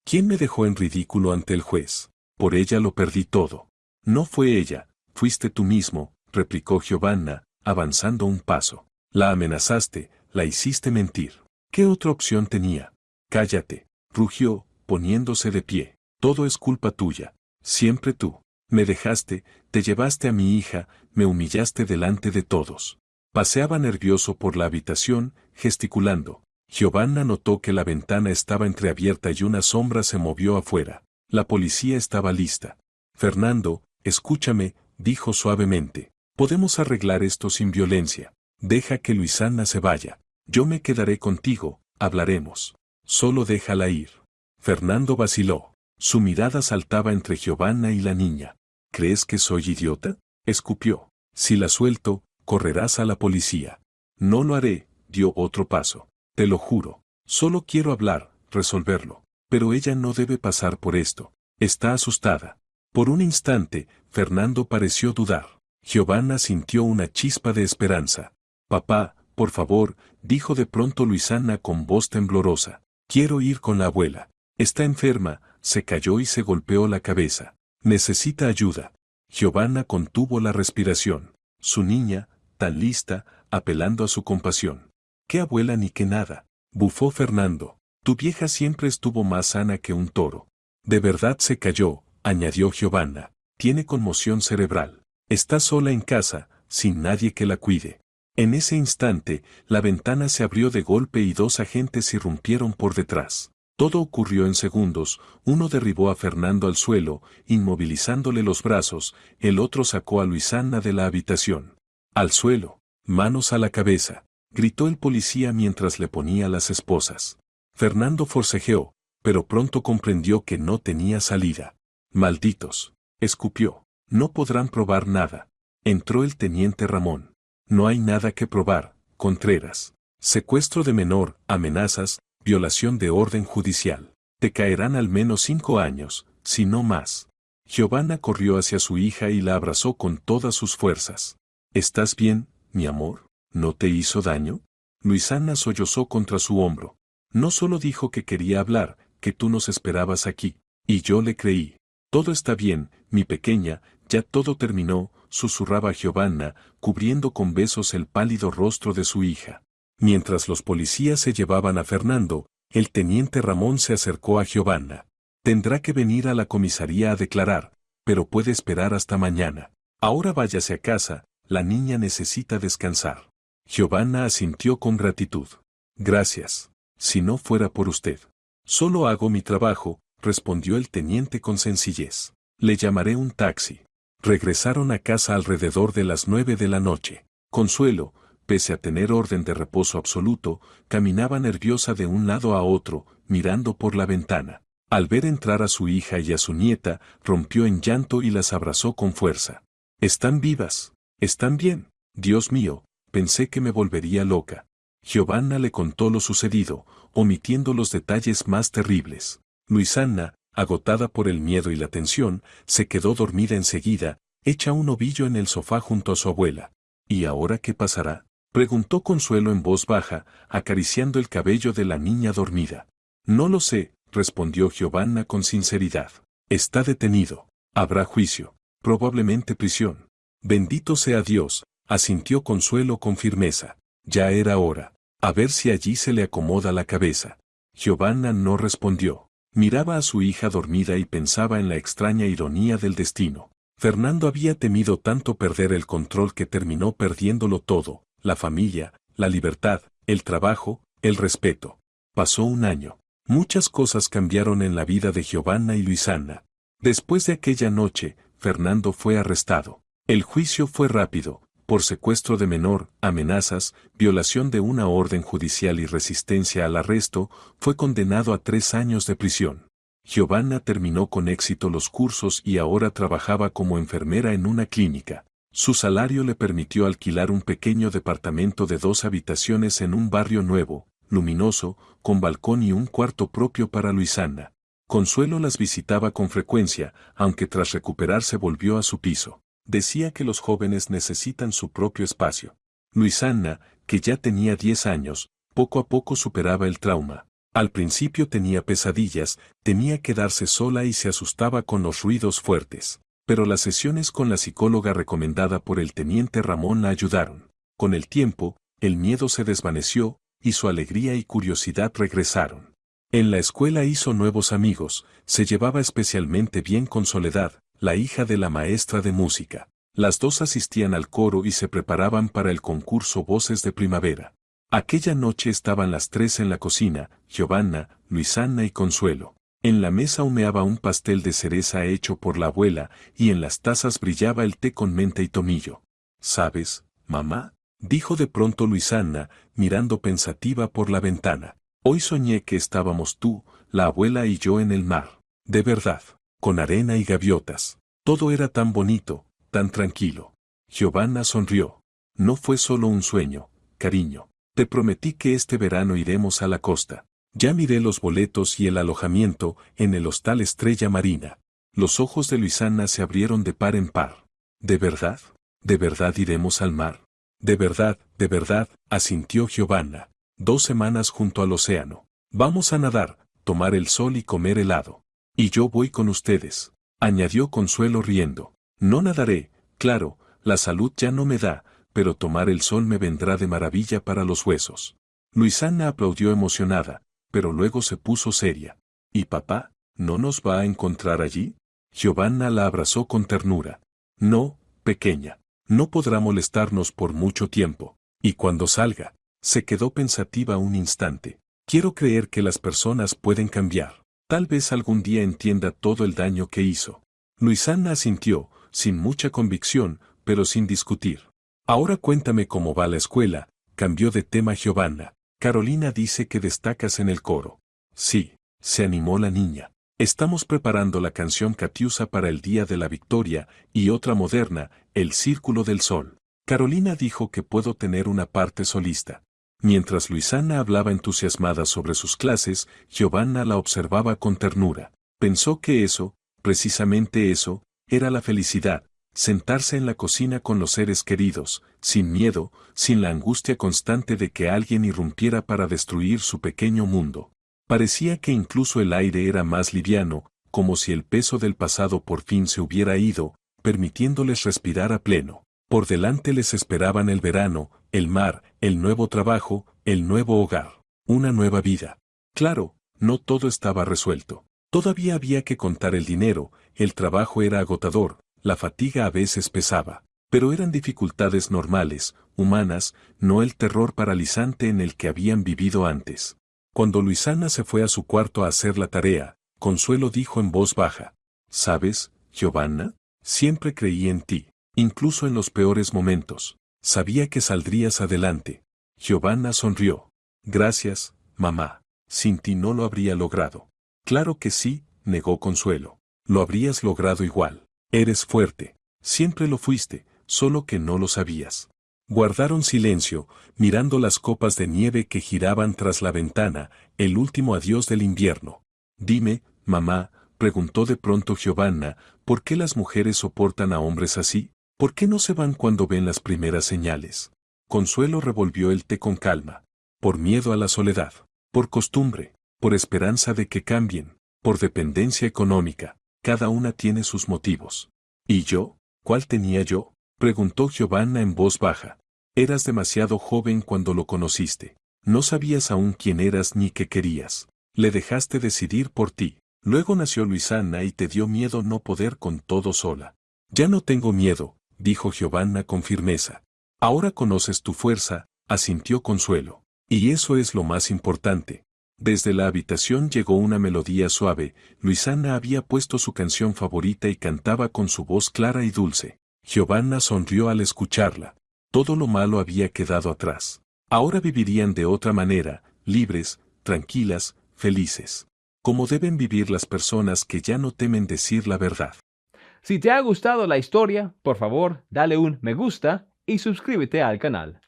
A: ¿Quién me dejó en ridículo ante el juez? Por ella lo perdí todo». «No fue ella, fuiste tú mismo», replicó Giovanna, avanzando un paso. «La amenazaste, la hiciste mentir. ¿Qué otra opción tenía?» «Cállate», rugió, poniéndose de pie. «Todo es culpa tuya. Siempre tú. Me dejaste, te llevaste a mi hija, me humillaste delante de todos». Paseaba nervioso por la habitación, gesticulando. Giovanna notó que la ventana estaba entreabierta y una sombra se movió afuera. La policía estaba lista. «Fernando, escúchame», dijo suavemente. «Podemos arreglar esto sin violencia. Deja que Luisana se vaya. Yo me quedaré contigo, hablaremos. Solo déjala ir». Fernando vaciló. Su mirada saltaba entre Giovanna y la niña. «¿Crees que soy idiota?», escupió. «Si la suelto, correrás a la policía». «No lo haré», dio otro paso. «Te lo juro. Solo quiero hablar, resolverlo. Pero ella no debe pasar por esto. Está asustada». Por un instante, Fernando pareció dudar. Giovanna sintió una chispa de esperanza. «Papá, por favor», dijo de pronto Luisana con voz temblorosa. «Quiero ir con la abuela. Está enferma», se cayó y se golpeó la cabeza. «Necesita ayuda». Giovanna contuvo la respiración. Su niña, tan lista, apelando a su compasión. «¿Qué abuela ni qué nada?», bufó Fernando. «Tu vieja siempre estuvo más sana que un toro». «De verdad se cayó», añadió Giovanna. «Tiene conmoción cerebral. Está sola en casa, sin nadie que la cuide». En ese instante, la ventana se abrió de golpe y dos agentes irrumpieron por detrás. Todo ocurrió en segundos. Uno derribó a Fernando al suelo, inmovilizándole los brazos, el otro sacó a Luisana de la habitación. «Al suelo, manos a la cabeza», gritó el policía mientras le ponía las esposas. Fernando forcejeó, pero pronto comprendió que no tenía salida. «Malditos», escupió. «No podrán probar nada». Entró el teniente Ramón. «No hay nada que probar, Contreras. Secuestro de menor, amenazas, violación de orden judicial. Te caerán al menos 5 años, si no más». Giovanna corrió hacia su hija y la abrazó con todas sus fuerzas. «¿Estás bien, mi amor? ¿No te hizo daño?». Luisana sollozó contra su hombro. «No solo dijo que quería hablar, que tú nos esperabas aquí. Y yo le creí. Todo está bien, mi pequeña, ya todo terminó», susurraba Giovanna, cubriendo con besos el pálido rostro de su hija. Mientras los policías se llevaban a Fernando, el teniente Ramón se acercó a Giovanna. «Tendrá que venir a la comisaría a declarar, pero puede esperar hasta mañana. Ahora váyase a casa, la niña necesita descansar». Giovanna asintió con gratitud. «Gracias. Si no fuera por usted». «Solo hago mi trabajo», respondió el teniente con sencillez. «Le llamaré un taxi». Regresaron a casa alrededor de las 9 de la noche. Consuelo, pese a tener orden de reposo absoluto, caminaba nerviosa de un lado a otro, mirando por la ventana. Al ver entrar a su hija y a su nieta, rompió en llanto y las abrazó con fuerza. «Están vivas. Están bien. Dios mío, pensé que me volvería loca». Giovanna le contó lo sucedido, omitiendo los detalles más terribles. Luisana, agotada por el miedo y la tensión, se quedó dormida enseguida, hecha un ovillo en el sofá junto a su abuela. «¿Y ahora qué pasará?», preguntó Consuelo en voz baja, acariciando el cabello de la niña dormida. «No lo sé», respondió Giovanna con sinceridad. «Está detenido. Habrá juicio. Probablemente prisión». «Bendito sea Dios», asintió Consuelo con firmeza. «Ya era hora. A ver si allí se le acomoda la cabeza». Giovanna no respondió. Miraba a su hija dormida y pensaba en la extraña ironía del destino. Fernando había temido tanto perder el control que terminó perdiéndolo todo: la familia, la libertad, el trabajo, el respeto. Pasó un año. Muchas cosas cambiaron en la vida de Giovanna y Luisana. Después de aquella noche, Fernando fue arrestado. El juicio fue rápido: por secuestro de menor, amenazas, violación de una orden judicial y resistencia al arresto, fue condenado a 3 años de prisión. Giovanna terminó con éxito los cursos y ahora trabajaba como enfermera en una clínica. Su salario le permitió alquilar un pequeño departamento de 2 habitaciones en un barrio nuevo, luminoso, con balcón y un cuarto propio para Luisana. Consuelo las visitaba con frecuencia, aunque tras recuperarse volvió a su piso. Decía que los jóvenes necesitan su propio espacio. Luisana, que ya tenía 10 años, poco a poco superaba el trauma. Al principio tenía pesadillas, temía quedarse sola y se asustaba con los ruidos fuertes. Pero las sesiones con la psicóloga recomendada por el teniente Ramón la ayudaron. Con el tiempo, el miedo se desvaneció, y su alegría y curiosidad regresaron. En la escuela hizo nuevos amigos, se llevaba especialmente bien con Soledad, la hija de la maestra de música. Las dos asistían al coro y se preparaban para el concurso Voces de Primavera. Aquella noche estaban las 3 en la cocina: Giovanna, Luisana y Consuelo. En la mesa humeaba un pastel de cereza hecho por la abuela, y en las tazas brillaba el té con menta y tomillo. ¿Sabes, mamá?, dijo de pronto Luisana, mirando pensativa por la ventana. Hoy soñé que estábamos tú, la abuela y yo en el mar. De verdad, con arena y gaviotas. Todo era tan bonito, tan tranquilo. Giovanna sonrió. No fue solo un sueño, cariño. Te prometí que este verano iremos a la costa. Ya miré los boletos y el alojamiento en el Hostal Estrella Marina. Los ojos de Luisana se abrieron de par en par. ¿De verdad? ¿De verdad iremos al mar? De verdad, asintió Giovanna. 2 semanas junto al océano. Vamos a nadar, tomar el sol y comer helado. Y yo voy con ustedes, añadió Consuelo riendo. No nadaré, claro, la salud ya no me da, pero tomar el sol me vendrá de maravilla para los huesos. Luisana aplaudió emocionada, pero luego se puso seria. ¿Y papá, no nos va a encontrar allí? Giovanna la abrazó con ternura. No, pequeña, no podrá molestarnos por mucho tiempo. Y cuando salga, se quedó pensativa un instante. Quiero creer que las personas pueden cambiar. Tal vez algún día entienda todo el daño que hizo. Luisana asintió, sin mucha convicción, pero sin discutir. Ahora cuéntame cómo va la escuela, cambió de tema Giovanna. Carolina dice que destacas en el coro. Sí, se animó la niña. Estamos preparando la canción Catiusa para el Día de la Victoria, y otra moderna, El Círculo del Sol. Carolina dijo que puedo tener una parte solista. Mientras Luisana hablaba entusiasmada sobre sus clases, Giovanna la observaba con ternura. Pensó que eso, precisamente eso, era la felicidad: sentarse en la cocina con los seres queridos, sin miedo, sin la angustia constante de que alguien irrumpiera para destruir su pequeño mundo. Parecía que incluso el aire era más liviano, como si el peso del pasado por fin se hubiera ido, permitiéndoles respirar a pleno. Por delante les esperaban el verano, el mar, el nuevo trabajo, el nuevo hogar, una nueva vida. Claro, no todo estaba resuelto. Todavía había que contar el dinero, el trabajo era agotador, la fatiga a veces pesaba. Pero eran dificultades normales, humanas, no el terror paralizante en el que habían vivido antes. Cuando Luisana se fue a su cuarto a hacer la tarea, Consuelo dijo en voz baja: ¿Sabes, Giovanna? Siempre creí en ti. Incluso en los peores momentos, sabía que saldrías adelante. Giovanna sonrió. Gracias, mamá. Sin ti no lo habría logrado. Claro que sí, negó Consuelo. Lo habrías logrado igual. Eres fuerte. Siempre lo fuiste, solo que no lo sabías. Guardaron silencio, mirando las copas de nieve que giraban tras la ventana, el último adiós del invierno. Dime, mamá, preguntó de pronto Giovanna, ¿por qué las mujeres soportan a hombres así? ¿Por qué no se van cuando ven las primeras señales? Consuelo revolvió el té con calma. Por miedo a la soledad, por costumbre, por esperanza de que cambien, por dependencia económica. Cada una tiene sus motivos. ¿Y yo? ¿Cuál tenía yo?, preguntó Giovanna en voz baja. Eras demasiado joven cuando lo conociste. No sabías aún quién eras ni qué querías. Le dejaste decidir por ti. Luego nació Luisana y te dio miedo no poder con todo sola. Ya no tengo miedo, dijo Giovanna con firmeza. Ahora conoces tu fuerza, asintió Consuelo. Y eso es lo más importante. Desde la habitación llegó una melodía suave. Luisana había puesto su canción favorita y cantaba con su voz clara y dulce. Giovanna sonrió al escucharla. Todo lo malo había quedado atrás. Ahora vivirían de otra manera, libres, tranquilas, felices. Como deben vivir las personas que ya no temen decir la verdad.
B: Si te ha gustado la historia, por favor, dale un me gusta y suscríbete al canal.